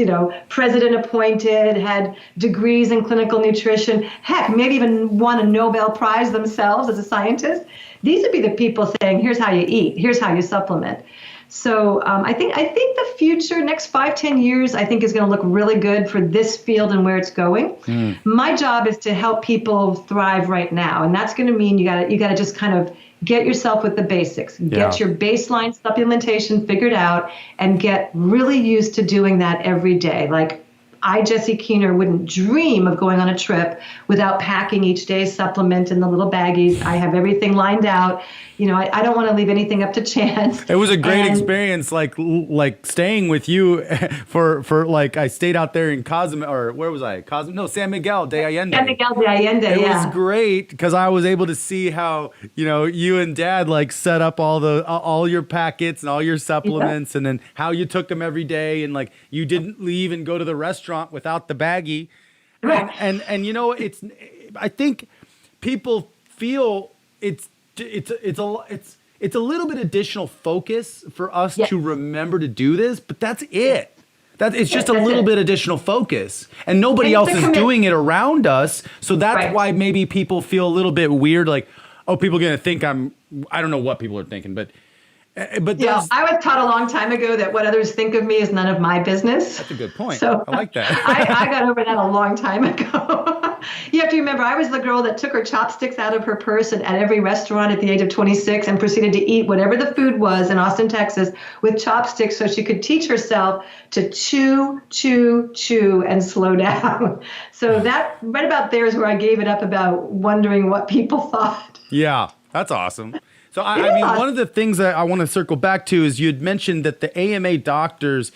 president appointed, had degrees in clinical nutrition, heck, maybe even won a Nobel Prize themselves as a scientist, these would be the people saying, here's how you eat, here's how you supplement. So I think the future, next 5-10 years, I think is going to look really good for this field and where it's going. My job is to help people thrive right now, and that's going to mean you got to just kind of get yourself with the basics, get your baseline supplementation figured out, and get really used to doing that every day. Like I, Jessie Keener, wouldn't dream of going on a trip without packing each day's supplement in the little baggies. I have everything lined out. I don't want to leave anything up to chance. It was a great experience, like staying with you for I stayed out there in Cozumel, or where was I? San Miguel de Allende. San Miguel de Allende, It was great because I was able to see how, you and Dad set up all your packets and all your supplements, and then how you took them every day, and you didn't leave and go to the restaurant without the baggie. Right. And I think people feel it's a little bit additional focus for us to remember to do this, but that's it. It's just a little bit additional focus, and nobody else is doing it around us. So that's why maybe people feel a little bit weird, like, oh, people are going to think I don't know what people are thinking, but I was taught a long time ago that what others think of me is none of my business. That's a good point. So I like that. I got over that a long time ago. You have to remember, I was the girl that took her chopsticks out of her purse at every restaurant at the age of 26 and proceeded to eat whatever the food was in Austin, Texas, with chopsticks so she could teach herself to chew, and slow down. So that right about there is where I gave it up about wondering what people thought. Yeah, that's awesome. So, I mean, one of the things that I want to circle back to is you had mentioned that the AMA doctors,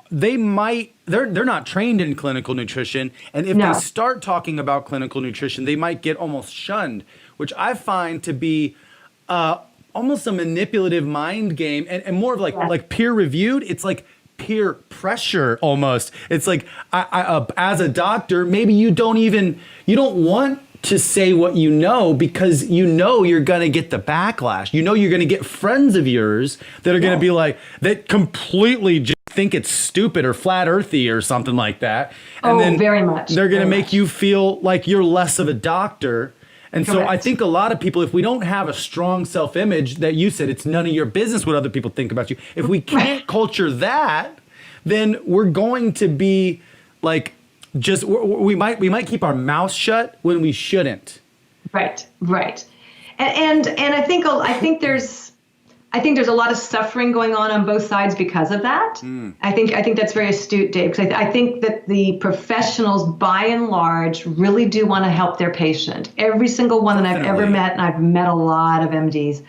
they're not trained in clinical nutrition. And if they start talking about clinical nutrition, they might get almost shunned, which I find to be almost a manipulative mind game and more of like peer reviewed. It's like peer pressure almost. It's like I as a doctor, maybe you don't want to say what you know because you're going to get the backlash. You're going to get friends of yours that are going to be that completely just think it's stupid or flat earthy or something like that. And then very much. They're going to make you feel like you're less of a doctor. And Correct. So I think a lot of people, if we don't have a strong self-image that you said, it's none of your business what other people think about you. If we can't culture that, then we're going to be we might keep our mouth shut when we shouldn't. Right. And I think there's a lot of suffering going on both sides because of that. I think that's very astute, Dave, because I think that the professionals, by and large, really do want to help their patient. Every single one that I've ever met, and I've met a lot of MDs,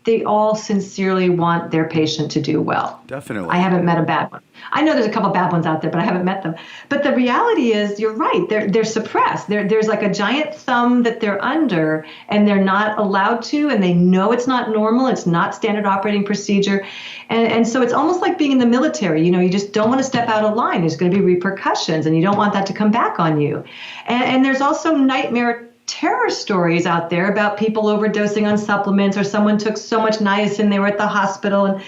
they all sincerely want their patient to do well. Definitely. I haven't met a bad one. I know there's a couple bad ones out there, but I haven't met them. But the reality is, you're right. They're suppressed. There's like a giant thumb that they're under, and they're not allowed to, and they know it's not normal. It's not standard operating procedure. And so it's almost like being in the military. You just don't want to step out of line. There's going to be repercussions, and you don't want that to come back on you. And there's also nightmare terror stories out there about people overdosing on supplements, or someone took so much niacin they were at the hospital.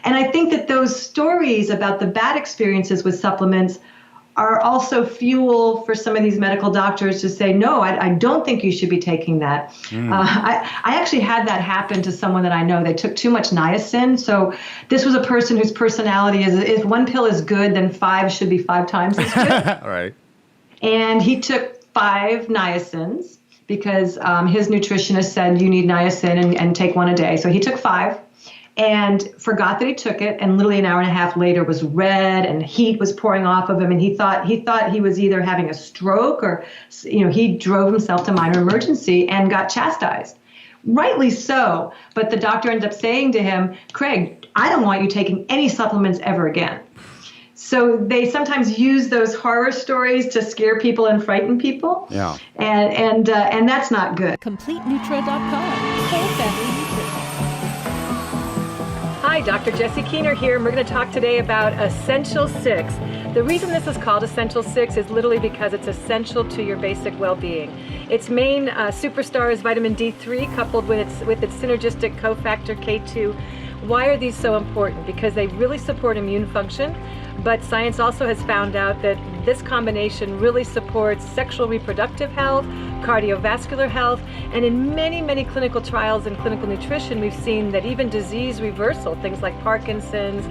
And I think that those stories about the bad experiences with supplements are also fuel for some of these medical doctors to say, no, I don't think you should be taking that. I actually had that happen to someone that I know. They took too much niacin. So this was a person whose personality is, if one pill is good, then 5 should be 5 times as good. All right. And he took 5 niacins because his nutritionist said you need niacin and take 1 a day. So he took 5 and forgot that he took it, and literally an hour and a half later was red and heat was pouring off of him, and he thought he was either having a stroke or he drove himself to minor emergency and got chastised. Rightly so, but the doctor ended up saying to him, Craig, I don't want you taking any supplements ever again. So they sometimes use those horror stories to scare people and frighten people. Yeah. And that's not good. CompleteNutra.com. Whole family nutrition. Hi, Dr. Jessie Keener here, and we're going to talk today about Essential 6. The reason this is called Essential 6 is literally because it's essential to your basic well-being. Its main superstar is vitamin D3 coupled with its synergistic cofactor K2. Why are these so important? Because they really support immune function, but science also has found out that this combination really supports sexual reproductive health, cardiovascular health, and in many, many clinical trials in clinical nutrition, we've seen that even disease reversal, things like Parkinson's,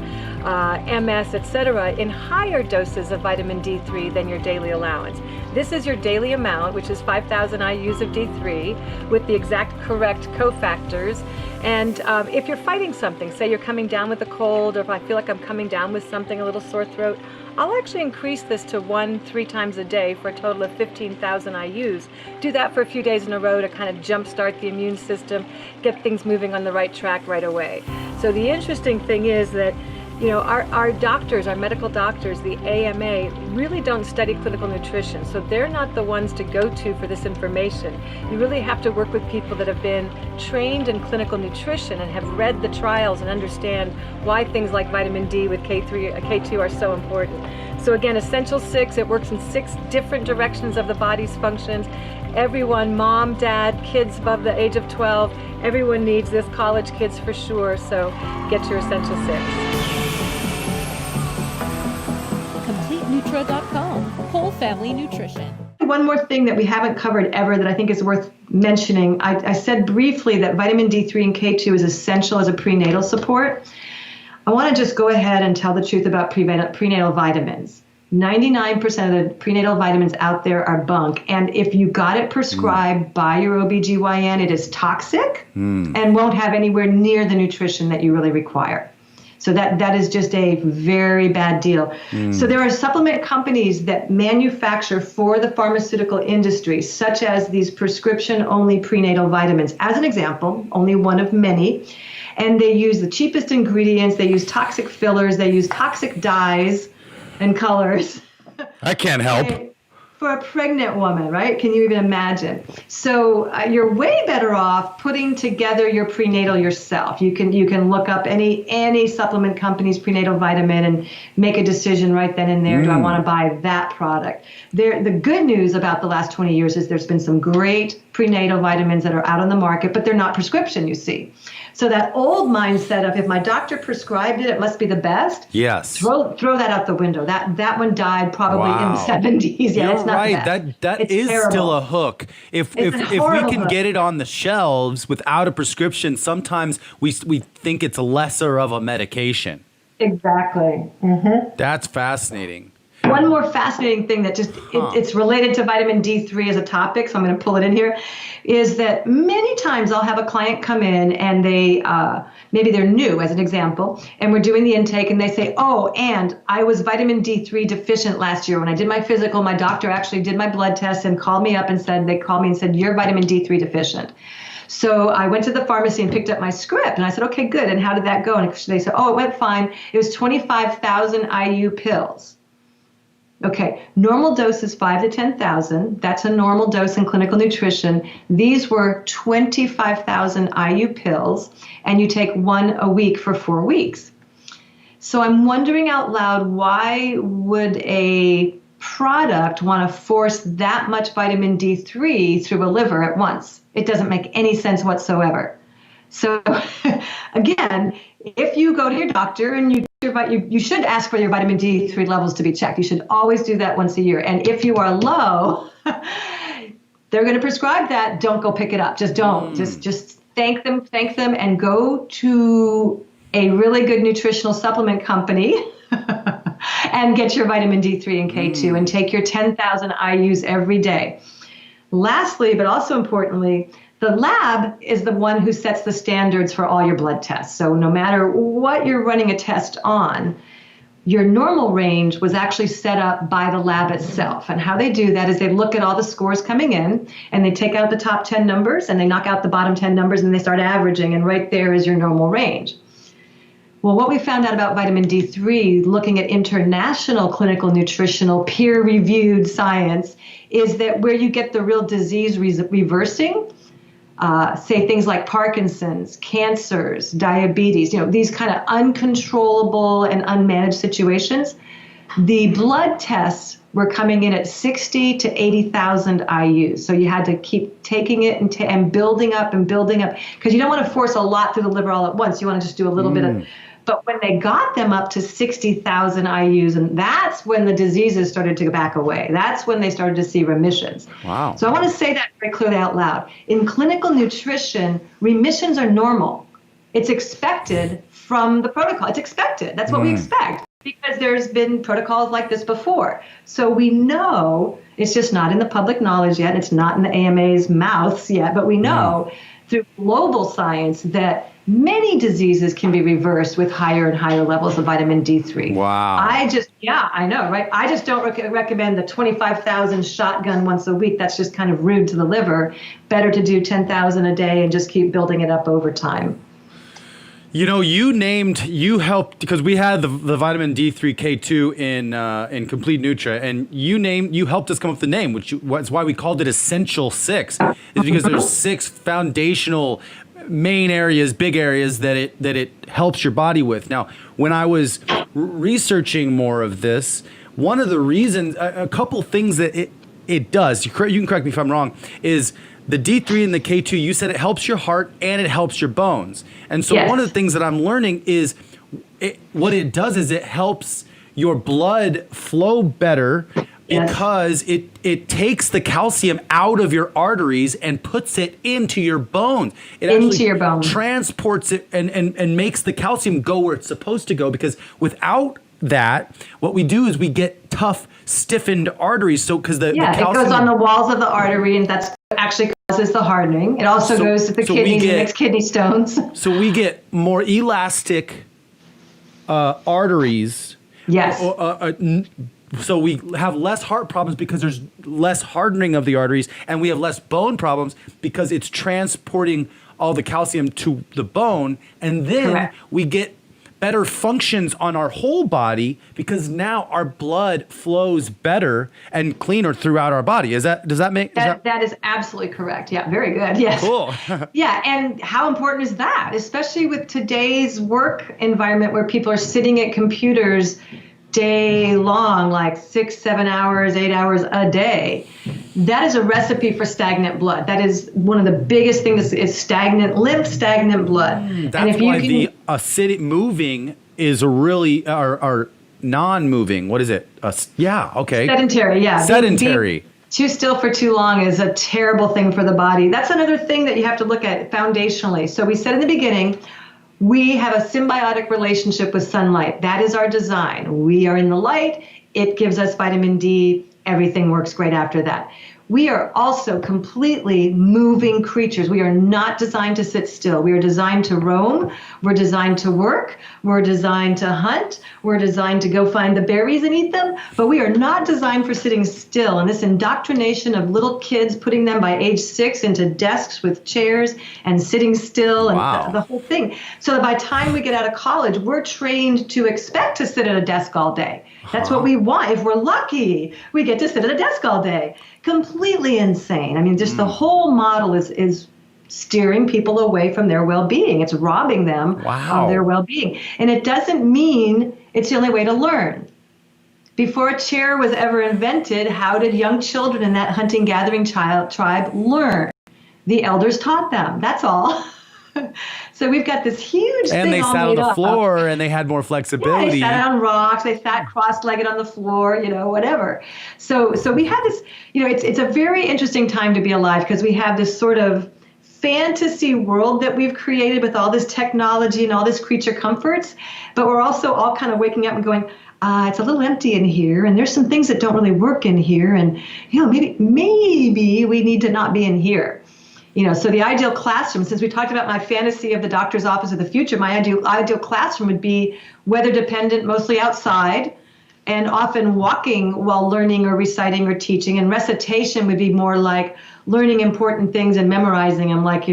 MS, etc., in higher doses of vitamin D3 than your daily allowance. This is your daily amount, which is 5,000 IUs of D3 with the exact correct cofactors. And if you're fighting something, say you're coming down with a cold, or if I feel like I'm coming down with something, a little sore throat, I'll actually increase this to 1-3 times a day for a total of 15,000 IUs. Do that for a few days in a row to kind of jumpstart the immune system, get things moving on the right track right away. So the interesting thing is that our doctors, our medical doctors, the AMA, really don't study clinical nutrition. So they're not the ones to go to for this information. You really have to work with people that have been trained in clinical nutrition and have read the trials and understand why things like vitamin D with K2 are so important. So again, Essential 6, it works in 6 different directions of the body's functions. Everyone, mom, dad, kids above the age of 12, everyone needs this, college kids for sure. So get your Essential 6. CompleteNutra.com, whole family nutrition. One more thing that we haven't covered ever that I think is worth mentioning. I said briefly that vitamin D3 and K2 is essential as a prenatal support. I want to just go ahead and tell the truth about prenatal vitamins. 99% of the prenatal vitamins out there are bunk. And if you got it prescribed by your OBGYN, it is toxic and won't have anywhere near the nutrition that you really require. So that is just a very bad deal. So there are supplement companies that manufacture for the pharmaceutical industry, such as these prescription-only prenatal vitamins. As an example, only one of many. And they use the cheapest ingredients. They use toxic fillers. They use toxic dyes and colors. I can't help. For a pregnant woman, right? Can you even imagine? So you're way better off putting together your prenatal yourself. You can look up any supplement company's prenatal vitamin and make a decision right then and there. Do I want to buy that product? The good news about the last 20 years is there's been some great prenatal vitamins that are out on the market, but they're not prescription, you see. So that old mindset of if my doctor prescribed it, it must be the best. Yes. Throw that out the window. That one died probably in the 70s. Yeah, You're it's not right. best. That is terrible. still a hook. If we can get it on the shelves without a prescription, sometimes we think it's lesser of a medication. Exactly. That's fascinating. One more fascinating thing that it's related to vitamin D3 as a topic, so I'm going to pull it in here, is that many times I'll have a client come in and they, maybe they're new as an example, and we're doing the intake and they say, oh, and I was vitamin D3 deficient last year. When I did my physical, my doctor actually did my blood test and called me up and said, you're vitamin D3 deficient. So I went to the pharmacy and picked up my script and I said, okay, good. And how did that go? And they said, oh, it went fine. It was 25,000 IU pills. Okay, normal dose is 5 to 10,000. That's a normal dose in clinical nutrition. These were 25,000 IU pills, and you take one a week for 4 weeks. So I'm wondering out loud, why would a product want to force that much vitamin D3 through a liver at once? It doesn't make any sense whatsoever. So again, if you go to your doctor and you should ask for your vitamin D3 levels to be checked. You should always do that once a year. And if you are low, they're going to prescribe that. Don't go pick it up. Just don't. Just thank them, and go to a really good nutritional supplement company and get your vitamin D3 and K2 and take your 10,000 IUs every day. Lastly, but also importantly, the lab is the one who sets the standards for all your blood tests. So no matter what you're running a test on, your normal range was actually set up by the lab itself. And how they do that is they look at all the scores coming in and they take out the top 10 numbers and they knock out the bottom 10 numbers and they start averaging, and right there is your normal range. Well, what we found out about vitamin D3, looking at international clinical nutritional peer-reviewed science, is that where you get the real disease reversing, say things like Parkinson's, cancers, diabetes, these kind of uncontrollable and unmanaged situations, the blood tests were coming in at 60 to 80,000 IUs. So you had to keep taking it and building up because you don't want to force a lot through the liver all at once. You want to just do a little bit of. But when they got them up to 60,000 IUs, and that's when the diseases started to back away. That's when they started to see remissions. Wow. So I want to say that very clearly out loud. In clinical nutrition, remissions are normal. It's expected from the protocol. It's expected. That's what we expect because there's been protocols like this before. So we know it's just not in the public knowledge yet. It's not in the AMA's mouths yet, but we know through global science that many diseases can be reversed with higher and higher levels of vitamin D3. Wow. I know, right? I just don't recommend the 25,000 shotgun once a week. That's just kind of rude to the liver. Better to do 10,000 a day and just keep building it up over time. You know, you helped because we had the vitamin D3&K2 in Complete Nutra, and you helped us come up with the name, which was why we called it Essential 6, is because there's 6 foundational main areas, big areas that it helps your body with. Now, when I was researching more of this, one of the reasons, a couple things that it does, you can correct me if I'm wrong, is the D3 and the K2, you said it helps your heart and it helps your bones. And so one of the things that I'm learning is what it does is it helps your blood flow better because it takes the calcium out of your arteries and puts it into your bones. It into your bones. Transports it and makes the calcium go where it's supposed to go, because without that, what we do is we get tough, stiffened arteries. So because the calcium, it goes on the walls of the artery, and that's actually causes the hardening. It also goes to the kidneys and makes kidney stones. So we get more elastic arteries. Yes. So we have less heart problems because there's less hardening of the arteries, and we have less bone problems because it's transporting all the calcium to the bone, and then we get better functions on our whole body because now our blood flows better and cleaner throughout our body. Does that make sense? That is absolutely correct. Yeah, very good. Yes. Cool. Yeah, and how important is that, especially with today's work environment where people are sitting at computers day long, like 6, 7 hours, 8 hours a day. That is a recipe for stagnant blood. That is one of the biggest things is stagnant lymph, stagnant blood. That's and if why the acidic moving is really, or non-moving, what is it? Sedentary, yeah. Sedentary. Too still for too long is a terrible thing for the body. That's another thing that you have to look at foundationally. So we said in the beginning, we have a symbiotic relationship with sunlight. That is our design. We are in the light. It gives us vitamin D. Everything works great after that. We are also completely moving creatures. We are not designed to sit still. We are designed to roam. We're designed to work. We're designed to hunt. We're designed to go find the berries and eat them. But we are not designed for sitting still. And this indoctrination of little kids, putting them by age 6 into desks with chairs and sitting still and the whole thing. So that by the time we get out of college, we're trained to expect to sit at a desk all day. That's what we want. If we're lucky, we get to sit at a desk all day. Completely insane. I mean, just the whole model is steering people away from their well-being. It's robbing them of their well-being. And it doesn't mean it's the only way to learn. Before a chair was ever invented, how did young children in that hunting-gathering tribe learn? The elders taught them. That's all. So we've got this huge thing. And they sat on the floor and they had more flexibility. Yeah, they sat on rocks, they sat cross-legged on the floor, whatever. So we have this, it's a very interesting time to be alive because we have this sort of fantasy world that we've created with all this technology and all this creature comforts, but we're also all kind of waking up and going, it's a little empty in here, and there's some things that don't really work in here, and maybe we need to not be in here. So the ideal classroom, since we talked about my fantasy of the doctor's office of the future, my ideal classroom would be weather dependent, mostly outside, and often walking while learning or reciting or teaching. And recitation would be more like learning important things and memorizing them, like,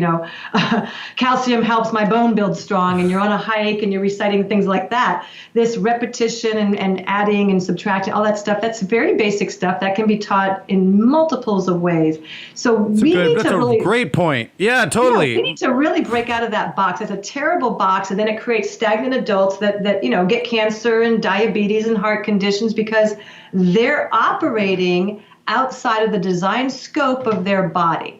calcium helps my bone build strong, and you're on a hike and you're reciting things like that. This repetition and adding and subtracting, all that stuff, that's very basic stuff that can be taught in multiples of ways. So that's a great point. Yeah, totally. We need to really break out of that box. It's a terrible box, and then it creates stagnant adults that get cancer and diabetes and heart conditions because they're operating outside of the design scope of their body.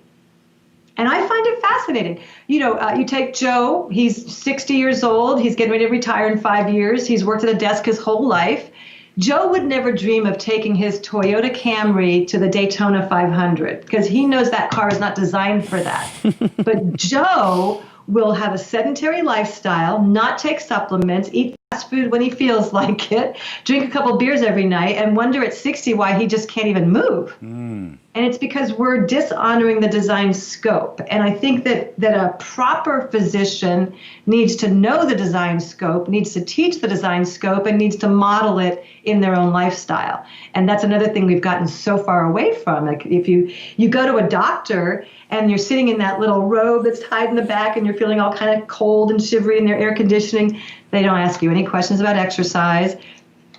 And I find it fascinating. You take Joe, he's 60 years old. He's getting ready to retire in 5 years. He's worked at a desk his whole life. Joe would never dream of taking his Toyota Camry to the Daytona 500 because he knows that car is not designed for that. But Joe will have a sedentary lifestyle, not take supplements, eat fast food when he feels like it, drink a couple beers every night, and wonder at 60 why he just can't even move. And it's because we're dishonoring the design scope. And I think that a proper physician needs to know the design scope, needs to teach the design scope, and needs to model it in their own lifestyle. And that's another thing we've gotten so far away from. Like if you go to a doctor and you're sitting in that little robe that's tied in the back and you're feeling all kind of cold and shivery in their air conditioning, they don't ask you any questions about exercise.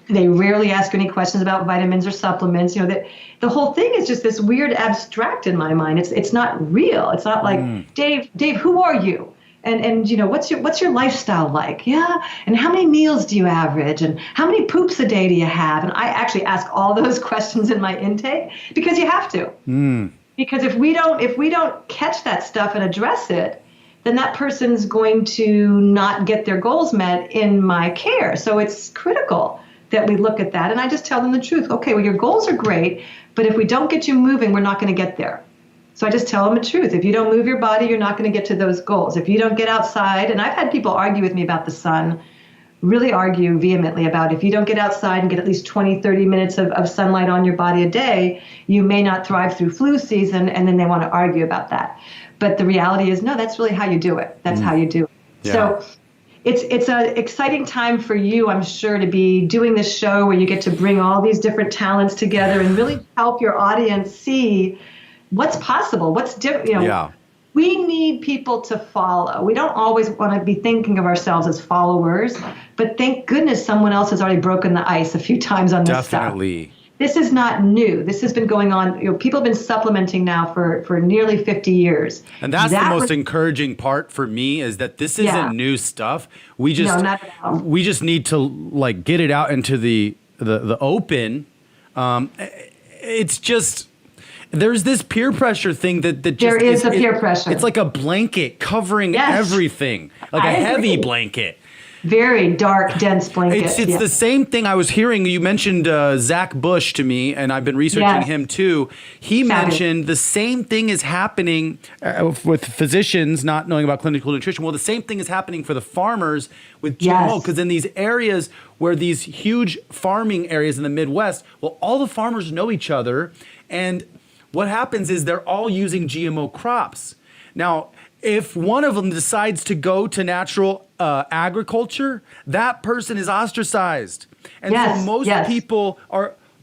They rarely ask any questions about vitamins or supplements. The whole thing is just this weird abstract in my mind. It's not real. It's not like, Dave, who are you? And what's your lifestyle like? Yeah. And how many meals do you average? And how many poops a day do you have? And I actually ask all those questions in my intake because you have to. Because if we don't catch that stuff and address it, then that person's going to not get their goals met in my care. So it's critical that we look at that. And I just tell them the truth. Okay, well, your goals are great, but if we don't get you moving, we're not going to get there. So I just tell them the truth. If you don't move your body, you're not going to get to those goals. If you don't get outside, and I've had people argue with me about the sun, really argue vehemently about if you don't get outside and get at least 20, 30 minutes of sunlight on your body a day, you may not thrive through flu season, and then they want to argue about that. But the reality is, no, that's really how you do it. That's how you do it. Yeah. So it's an exciting time for you, I'm sure, to be doing this show where you get to bring all these different talents together and really help your audience see what's possible, what's different. We need people to follow. We don't always want to be thinking of ourselves as followers, but thank goodness someone else has already broken the ice a few times on this stuff. Definitely. This is not new. This has been going on. People have been supplementing now for nearly 50 years. And that's the most encouraging part for me is that this isn't new stuff. We just not at all. We just need to get it out into the open. It's just there's this peer pressure thing that just there is a peer pressure. It's like a blanket covering everything, like a heavy blanket. Very dark, dense blanket. It's the same thing I was hearing. You mentioned Zach Bush to me, and I've been researching him too. He mentioned the same thing is happening with physicians not knowing about clinical nutrition. Well, the same thing is happening for the farmers with GMO, because in these areas where these huge farming areas in the Midwest, well, all the farmers know each other, and what happens is they're all using GMO crops. Now, if one of them decides to go to natural agriculture, that person is ostracized. And so most people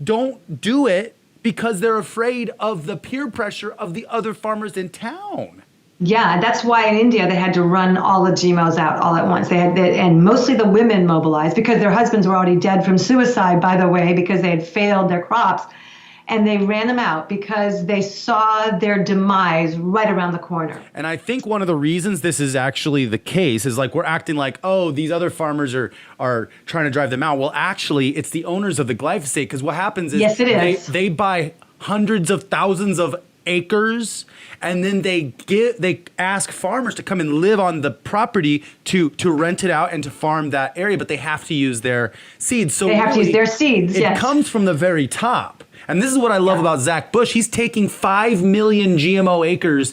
don't do it because they're afraid of the peer pressure of the other farmers in town. Yeah, that's why in India they had to run all the GMOs out all at once. And mostly the women mobilized because their husbands were already dead from suicide, by the way, because they had failed their crops. And they ran them out because they saw their demise right around the corner. And I think one of the reasons this is actually the case is we're acting like, oh, these other farmers are trying to drive them out. Well, actually, it's the owners of the glyphosate, because what happens is they buy hundreds of thousands of acres, and then they ask farmers to come and live on the property to rent it out and to farm that area, but they have to use their seeds. So they have to use their seeds. It comes from the very top. And this is what I love about Zach Bush. He's taking 5 million GMO acres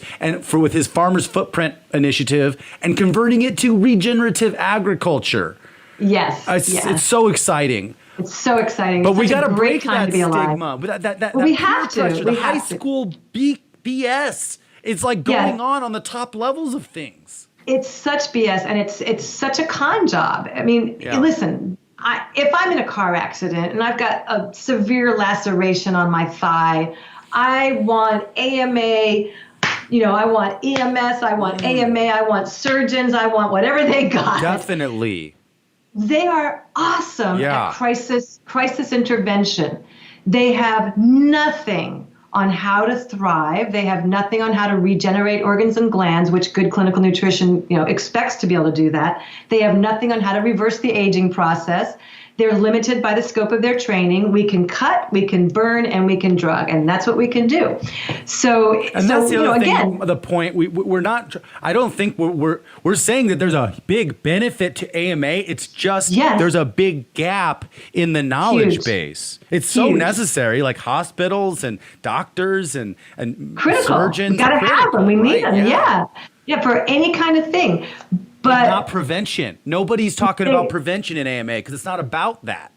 with his Farmer's Footprint initiative and converting it to regenerative agriculture. Yes. It's so exciting. It's so exciting. But it's we got to break that stigma. That we have to. Pressure, the high school BS. It's going on the top levels of things. It's such BS, and it's such a con job. I mean, listen. If I'm in a car accident and I've got a severe laceration on my thigh, I want AMA, I want EMS, I want AMA, I want surgeons, I want whatever they got. Definitely. They are awesome Yeah. at crisis intervention. They have nothing on how to thrive. They have nothing on how to regenerate organs and glands, which good clinical nutrition, expects to be able to do that. They have nothing on how to reverse the aging process. They're limited by the scope of their training. We can cut, we can burn, and we can drug, and that's what we can do. So, And that's the other thing. again, The point we're not. I don't think we're saying that there's a big benefit to AMA. It's just there's a big gap in the knowledge base. It's so necessary. Like hospitals and doctors and critical. surgeons. We gotta have them. We need them. Yeah, for any kind of thing. But not prevention. Nobody's talking about prevention in AMA because it's not about that.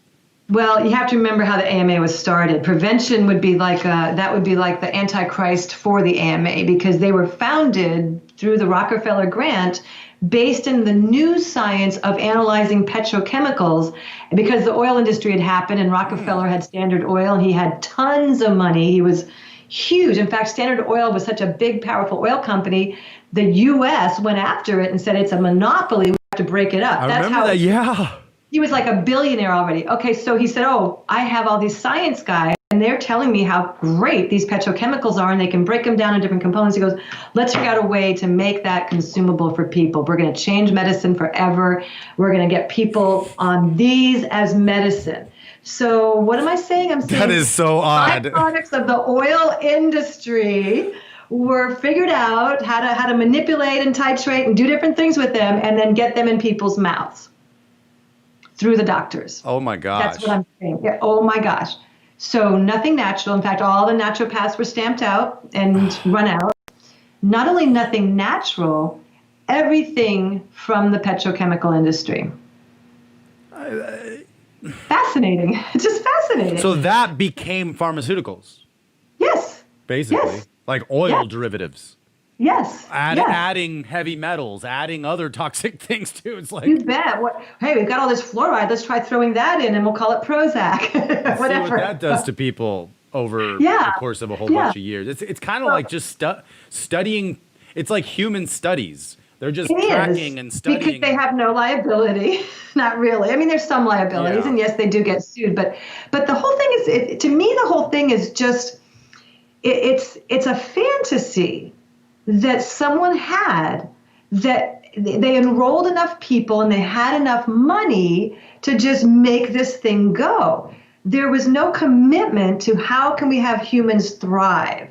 Well, you have to remember how the AMA was started. Prevention would be like the Antichrist for the AMA, because they were founded through the Rockefeller grant based in the new science of analyzing petrochemicals, because the oil industry had happened and Rockefeller had Standard Oil and he had tons of money. He was huge. In fact, Standard Oil was such a big, powerful oil company, the U.S. went after it and said it's a monopoly. We have to break it up. I remember that. Yeah. He was like a billionaire already. Okay, so he said, I have all these science guys, and they're telling me how great these petrochemicals are, and they can break them down in different components. He goes, let's figure out a way to make that consumable for people. We're going to change medicine forever. We're going to get people on these as medicine. So what am I saying? I'm saying that is so odd. Byproducts of the oil industry were figured out how to manipulate and titrate and do different things with them, and then get them in people's mouths through the doctors. Oh my gosh. That's what I'm saying. Yeah, oh my gosh. So nothing natural. In fact, all the naturopaths were stamped out and run out. Not only nothing natural, everything from the petrochemical industry. Fascinating. It's just fascinating. So that became pharmaceuticals. Yes. Basically. Yes. Like oil derivatives. Yes. Adding heavy metals, adding other toxic things too. It's like, you bet. Hey, we've got all this fluoride. Let's try throwing that in, and we'll call it Prozac. Whatever. See what that does to people over the course of a whole bunch of years. It's kind of like just studying. It's like human studies. They're just tracking and studying. Because they have no liability. Not really. I mean, there's some liabilities, and yes, they do get sued. But the whole thing is, to me, the whole thing is just, it's a fantasy that someone had, that they enrolled enough people and they had enough money to just make this thing go. There was no commitment to how can we have humans thrive.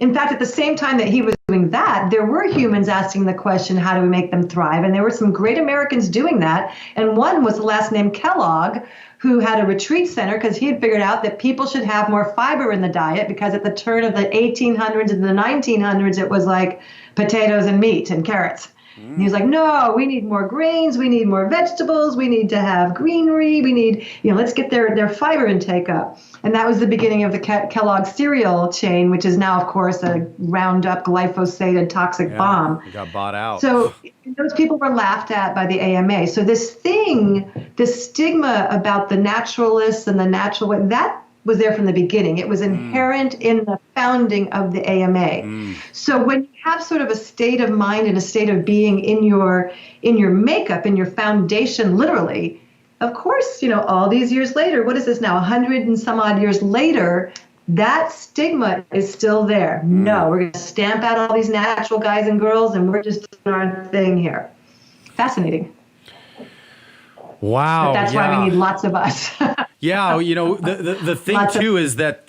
In fact, at the same time that he was doing that, there were humans asking the question, how do we make them thrive? And there were some great Americans doing that. And one was the last name Kellogg, who had a retreat center because he had figured out that people should have more fiber in the diet, because at the turn of the 1800s and the 1900s, it was like potatoes and meat and carrots. And he was like, no, we need more grains, we need more vegetables, we need to have greenery, we need, let's get their fiber intake up. And that was the beginning of the Kellogg cereal chain, which is now, of course, a Roundup, glyphosate, toxic bomb. It got bought out. So those people were laughed at by the AMA. So this stigma about the naturalists and the natural way, that was there from the beginning. It was inherent in the founding of the AMA. So when you have sort of a state of mind and a state of being in your makeup, in your foundation, literally, of course, all these years later, what is this now, 100 and some odd years later, that stigma is still there. No, we're going to stamp out all these natural guys and girls, and we're just doing our thing here. Fascinating. Wow. But that's why we need lots of us. Yeah, the thing too is that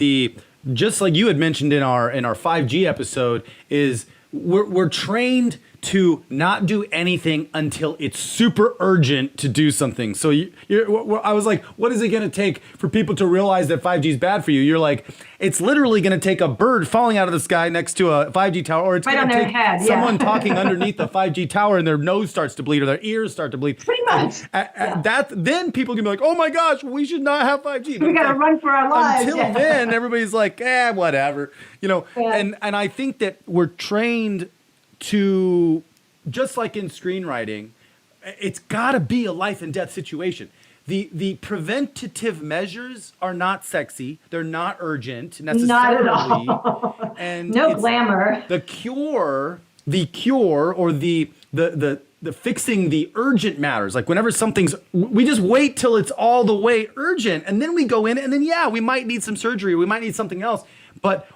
just like you had mentioned in our 5G episode, is we're trained to not do anything until it's super urgent to do something. So I was like, what is it going to take for people to realize that 5G is bad for you? You're like, it's literally going to take a bird falling out of the sky next to a 5G tower, or it's going to take someone talking underneath the 5G tower and their nose starts to bleed or their ears start to bleed. Pretty much. Then people can be like, oh my gosh, we should not have 5G. We got to run for our lives. Until then, everybody's like, whatever. And I think that we're trained to, just like in screenwriting, it's got to be a life and death situation. the preventative measures are not sexy. They're not urgent necessarily. Not at all. And no glamour. The cure or the fixing the urgent matters. Like whenever we just wait till it's all the way urgent, and then we go in, and then we might need some surgery, we might need something else,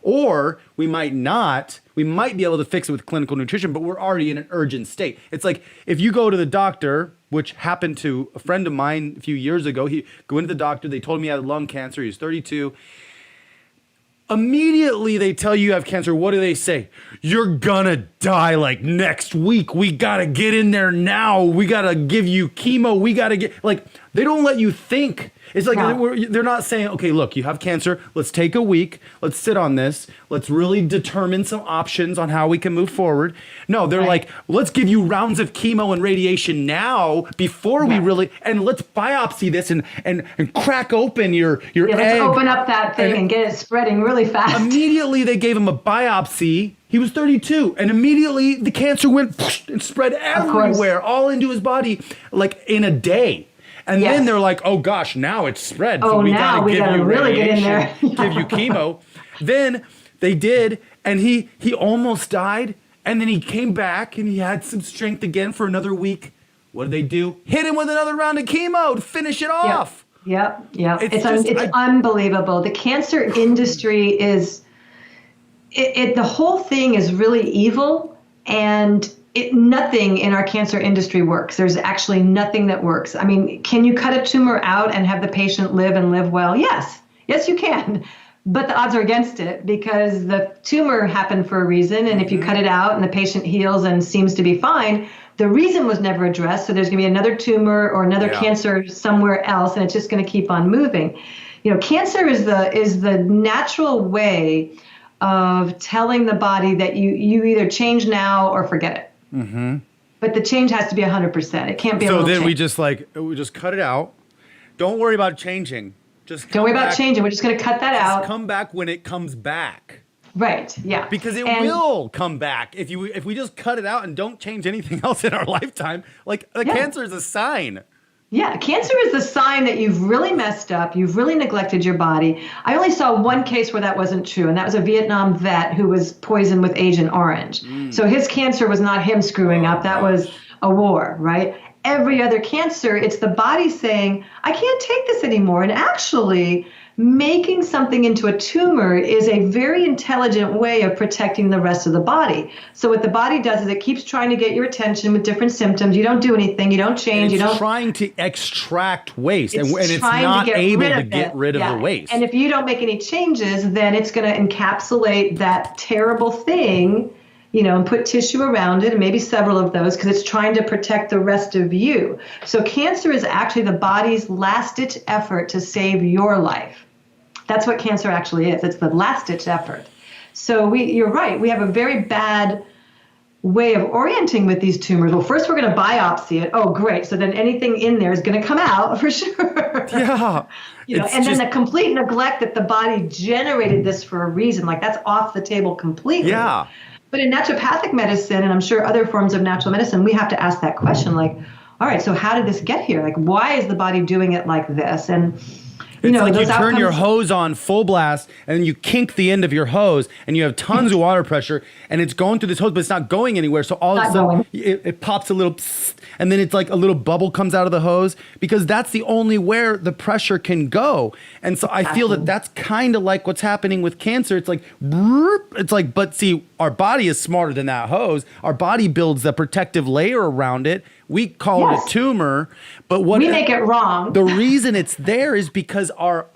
or we might not. We might be able to fix it with clinical nutrition, but we're already in an urgent state. It's like if you go to the doctor, which happened to a friend of mine a few years ago. He go into the doctor, they told him he had lung cancer, he was 32. Immediately they tell you have cancer. What do they say? You're gonna die like next week. We gotta get in there now. We gotta give you chemo. We gotta they don't let you think. It's like they're not saying, okay, look, you have cancer. Let's take a week. Let's sit on this. Let's really determine some options on how we can move forward. No, they're like, let's give you rounds of chemo and radiation now before we really, and let's biopsy this and crack open your egg. Let's open up that thing and get it spreading really fast. Immediately they gave him a biopsy. He was 32, and immediately the cancer went and spread everywhere, all into his body, like in a day. And then they're like, oh gosh, now it's spread. Oh, so we now gotta we give gotta you really get in there. give you chemo. Then they did, and he almost died, and then he came back and he had some strength again for another week. What did they do? Hit him with another round of chemo to finish it off. Yep. It's unbelievable. The cancer industry is, the whole thing is really evil, and nothing in our cancer industry works. There's actually nothing that works. I mean, can you cut a tumor out and have the patient live and live well? Yes, you can. But the odds are against it because the tumor happened for a reason. And if you cut it out and the patient heals and seems to be fine, the reason was never addressed. So there's going to be another tumor or another cancer somewhere else, and it's just going to keep on moving. Cancer is the natural way of telling the body that you either change now or forget it. Mm-hmm. But the change has to be 100%. It can't be a little change. So then we just cut it out. Don't worry about changing. Don't worry about changing. We're just going to cut that out. Come back when it comes back. Right. Yeah. Because it will come back if we just cut it out and don't change anything else in our lifetime. Like cancer is a sign. Yeah, cancer is the sign that you've really messed up, you've really neglected your body. I only saw one case where that wasn't true, and that was a Vietnam vet who was poisoned with Agent Orange. So his cancer was not him screwing up, that was a war, right? Every other cancer, it's the body saying, I can't take this anymore. And actually, making something into a tumor is a very intelligent way of protecting the rest of the body. So what the body does is it keeps trying to get your attention with different symptoms. You don't do anything. You don't change. It's trying to extract waste, and it's not able to get rid of the waste. And if you don't make any changes, then it's going to encapsulate that terrible thing, and put tissue around it, and maybe several of those, because it's trying to protect the rest of you. So cancer is actually the body's last-ditch effort to save your life. That's what cancer actually is. It's the last-ditch effort. So you're right. We have a very bad way of orienting with these tumors. Well, first we're going to biopsy it. Oh, great. So then anything in there is going to come out for sure. Yeah. Then the complete neglect that the body generated this for a reason. Like that's off the table completely. Yeah. But in naturopathic medicine, and I'm sure other forms of natural medicine, we have to ask that question, like, all right, so how did this get here? Like, why is the body doing it like this? And it's like you turn your hose on full blast, and then you kink the end of your hose, and you have tons of water pressure, and it's going through this hose, but it's not going anywhere. So all of a sudden, it pops a little, psst, and then it's like a little bubble comes out of the hose, because that's the only where the pressure can go. And so I feel that that's kind of like what's happening with cancer. It's like, but see, our body is smarter than that hose. Our body builds the protective layer around it. We call it a tumor, but we make it wrong. The reason it's there is because our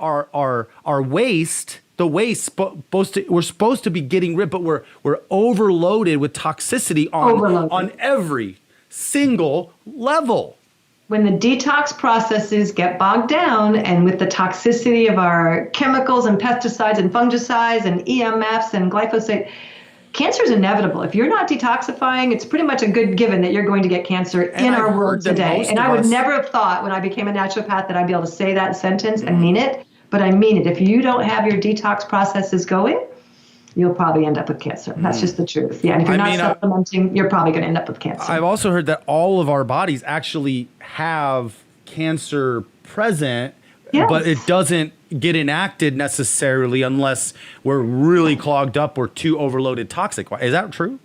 waste, we're supposed to be getting rid, but we're overloaded with toxicity on every single level. When the detox processes get bogged down, and with the toxicity of our chemicals and pesticides and fungicides and EMFs and glyphosate, cancer is inevitable. If you're not detoxifying, it's pretty much a good given that you're going to get cancer in our world today. And I would never have thought when I became a naturopath that I'd be able to say that sentence and mean it, but I mean it. If you don't have your detox processes going, you'll probably end up with cancer. That's just the truth. Yeah, and if you're not supplementing, you're probably going to end up with cancer. I've also heard that all of our bodies actually have cancer present, Yes. but it doesn't get enacted necessarily unless we're really clogged up or too overloaded toxic. Is that true?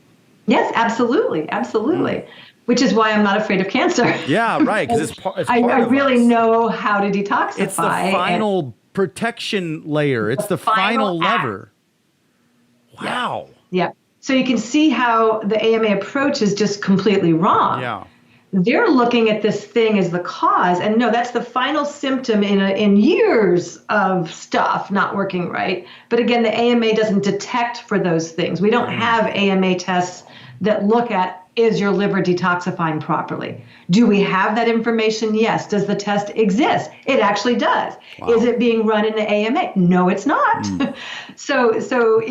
Yes, absolutely. Absolutely. Which is why I'm not afraid of cancer. Yeah, right. Because it's part I of really us. know how to detoxify. It's the final protection layer. It's the final lever. Wow. Yeah. So you can see how the AMA approach is just completely wrong. Yeah. They're looking at this thing as the cause, and no, that's the final symptom in years of stuff not working right. But again, the AMA doesn't detect for those things. We don't have AMA tests that look at, is your liver detoxifying properly? Do we have that information? Yes. Does the test exist? It actually does. Wow. Is it being run in the AMA? No, it's not. So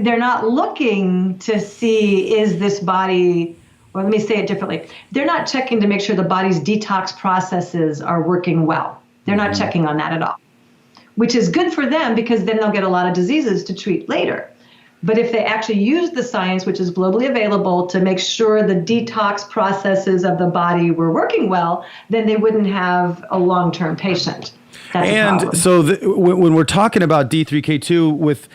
they're not looking to see, is this body, well, let me say it differently. They're not checking to make sure the body's detox processes are working well. They're not checking on that at all, which is good for them because then they'll get a lot of diseases to treat later. But if they actually use the science, which is globally available, to make sure the detox processes of the body were working well, then they wouldn't have a long-term patient. And so when we're talking about D3/K2 with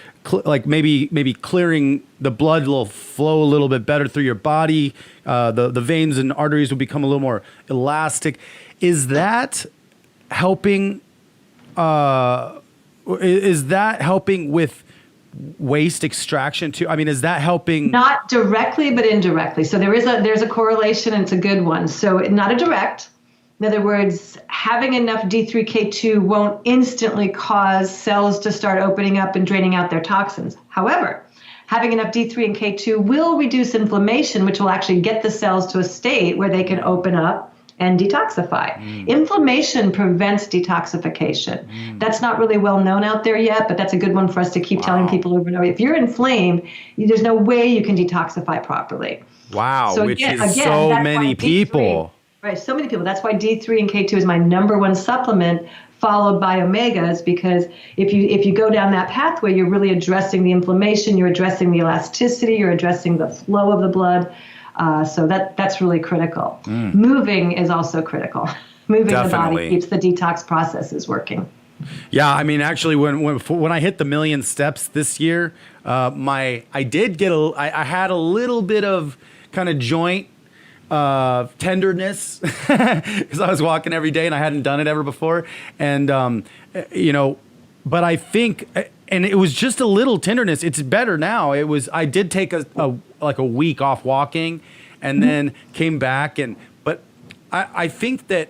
like maybe clearing the blood will flow a little bit better through your body, the veins and arteries will become a little more elastic. Is that helping? Is that helping with waste extraction too? I mean, is that helping? Not directly, but indirectly. So there's a correlation, and it's a good one. So not a direct. In other words, having enough D3/K2 won't instantly cause cells to start opening up and draining out their toxins. However, having enough D3 and K2 will reduce inflammation, which will actually get the cells to a state where they can open up and detoxify. Inflammation prevents detoxification. That's not really well known out there yet, but that's a good one for us to keep telling people over and over. If you're inflamed, there's no way you can detoxify properly. Wow, So which again, is that's so why many D3 people. Right, so many people. That's why D3 and K2 is my number one supplement, followed by omegas, because if you go down that pathway, you're really addressing the inflammation, you're addressing the elasticity, you're addressing the flow of the blood. So that's really critical. Moving is also critical. Moving the body keeps the detox processes working. Yeah, I mean, actually, when I hit the 1,000,000 steps this year, I had a little bit of kind of joint tenderness because I was walking every day and I hadn't done it ever before, and but I think, and it was just a little tenderness. It's better now. I did take a week off walking, and then came back, but I think that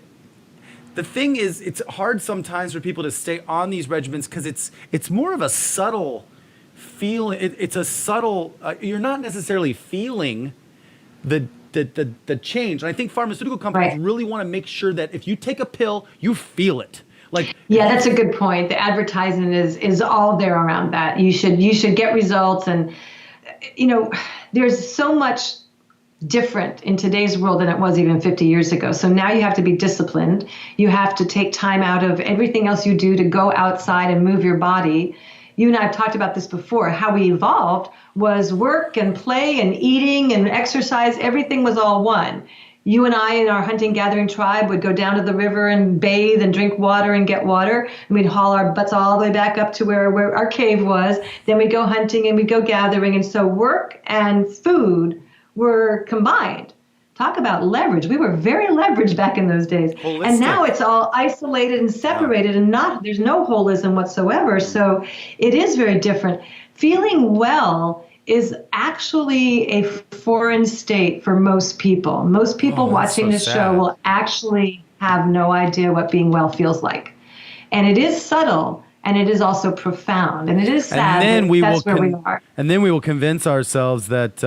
the thing is, it's hard sometimes for people to stay on these regimens because it's more of a subtle feeling. It's a subtle. You're not necessarily feeling the change. And I think pharmaceutical companies really want to make sure that if you take a pill, you feel it. Yeah, that's a good point. The advertising is all there around that. You should get results, and there's so much different in today's world than it was even 50 years ago. So now you have to be disciplined. You have to take time out of everything else you do to go outside and move your body. You and I have talked about this before. How we evolved was work and play and eating and exercise. Everything was all one. You and I in our hunting gathering tribe would go down to the river and bathe and drink water and get water. And we'd haul our butts all the way back up to where our cave was. Then we'd go hunting and we'd go gathering. And so work and food were combined. Talk about leverage. We were very leveraged back in those days. Holistic. And now it's all isolated and separated, and there's no holism whatsoever. So it is very different. Feeling well is actually a foreign state for most people. Most people watching this show will actually have no idea what being well feels like. And it is subtle, and it is also profound, and it is sad. And then that's where we are. And then we will convince ourselves that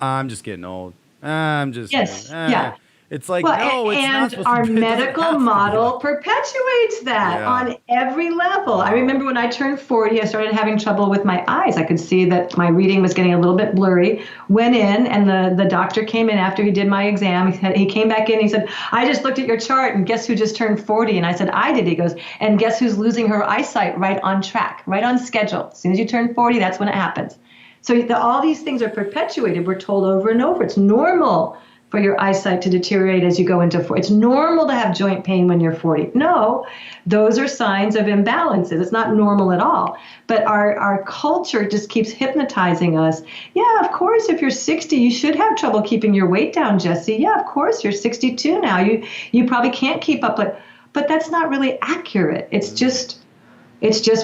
I'm just getting old. I'm just yeah. It's like, no, it's not supposed our to be. medical model perpetuates that on every level. I remember when I turned 40, I started having trouble with my eyes. I could see that my reading was getting a little bit blurry. Went in, and the doctor came in after he did my exam. He came back in, he said, I just looked at your chart, and guess who just turned 40? And I said, I did. He goes, and guess who's losing her eyesight right on track, right on schedule. As soon as you turn 40, that's when it happens. So all these things are perpetuated. We're told over and over. It's normal for your eyesight to deteriorate as you go into 40. It's normal to have joint pain when you're 40. No, those are signs of imbalances. It's not normal at all. But our culture just keeps hypnotizing us. Yeah, of course, if you're 60, you should have trouble keeping your weight down, Jessie. Yeah, of course, you're 62 now. You probably can't keep up with, but that's not really accurate. It's just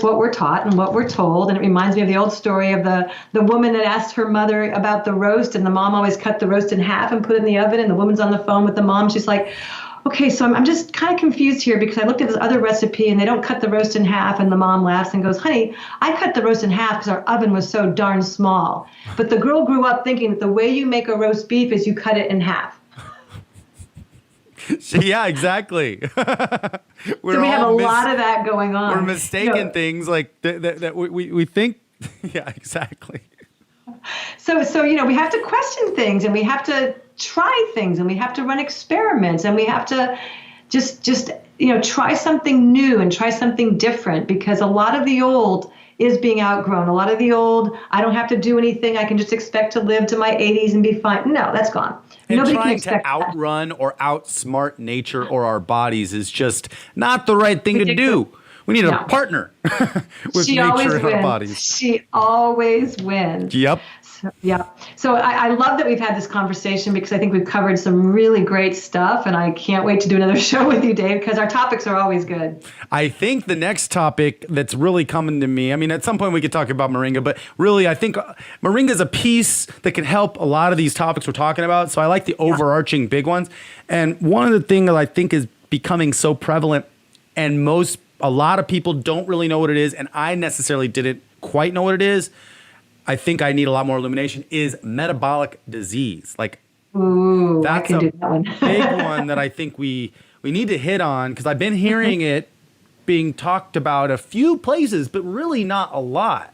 what we're taught and what we're told. And it reminds me of the old story of the woman that asked her mother about the roast, and the mom always cut the roast in half and put it in the oven. And the woman's on the phone with the mom. She's like, okay, so I'm just kind of confused here because I looked at this other recipe and they don't cut the roast in half. And the mom laughs and goes, honey, I cut the roast in half because our oven was so darn small. But the girl grew up thinking that the way you make a roast beef is you cut it in half. Yeah, exactly. So we have a lot of that going on. We're mistaken things like that we think. Yeah, exactly. So we have to question things, and we have to try things, and we have to run experiments, and we have to just try something new and try something different, because a lot of the old is being outgrown. A lot of the old, I don't have to do anything. I can just expect to live to my 80s and be fine. No, that's gone. And nobody trying can expect to outrun or outsmart nature or our bodies is just not the right thing to do. We need a partner with nature and our bodies. She always wins. Yep. So I love that we've had this conversation, because I think we've covered some really great stuff, and I can't wait to do another show with you, Dave, because our topics are always good. I think the next topic that's really coming to me, I mean, at some point we could talk about moringa, but really I think moringa is a piece that can help a lot of these topics we're talking about. So I like the overarching big ones. And one of the things that I think is becoming so prevalent, and a lot of people don't really know what it is, and I necessarily didn't quite know what it is, I think I need a lot more illumination, is metabolic disease. Ooh, that's I can do that one. big one that I think we need to hit on, because I've been hearing it being talked about a few places, but really not a lot.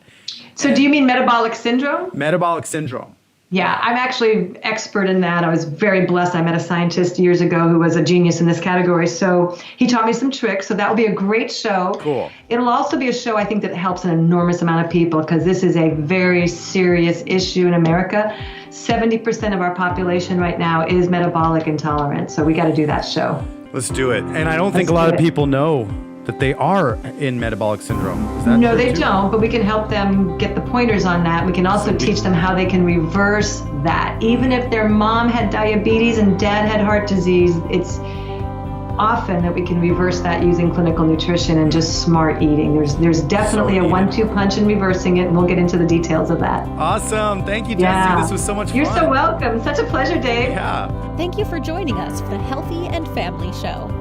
So do you mean metabolic syndrome? Metabolic syndrome. Yeah, I'm actually expert in that. I was very blessed. I met a scientist years ago who was a genius in this category. So he taught me some tricks. So that will be a great show. Cool. It'll also be a show, I think, that helps an enormous amount of people, because this is a very serious issue in America. 70% of our population right now is metabolic intolerant. So we got to do that show. Let's do it. And I don't think a lot of people know that they are in metabolic syndrome. Is that no, true they too? don't, but we can help them get the pointers on that. We can also teach them how they can reverse that. Even if their mom had diabetes and dad had heart disease, it's often that we can reverse that using clinical nutrition and just smart eating. There's definitely a 1-2 punch in reversing it, and we'll get into the details of that. Awesome. Thank you, Jessie. This was so much fun. You're so welcome. Such a pleasure, Dave. Yeah. Thank you for joining us for the Healthy and Family Show.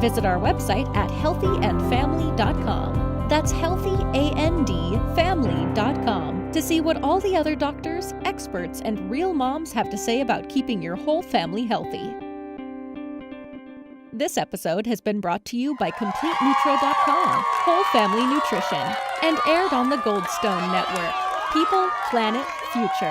Visit our website at HealthyAndFamily.com. That's HealthyAndFamily.com to see what all the other doctors, experts, and real moms have to say about keeping your whole family healthy. This episode has been brought to you by CompleteNutro.com, Whole Family Nutrition, and aired on the Goldstone Network. People, Planet, Future.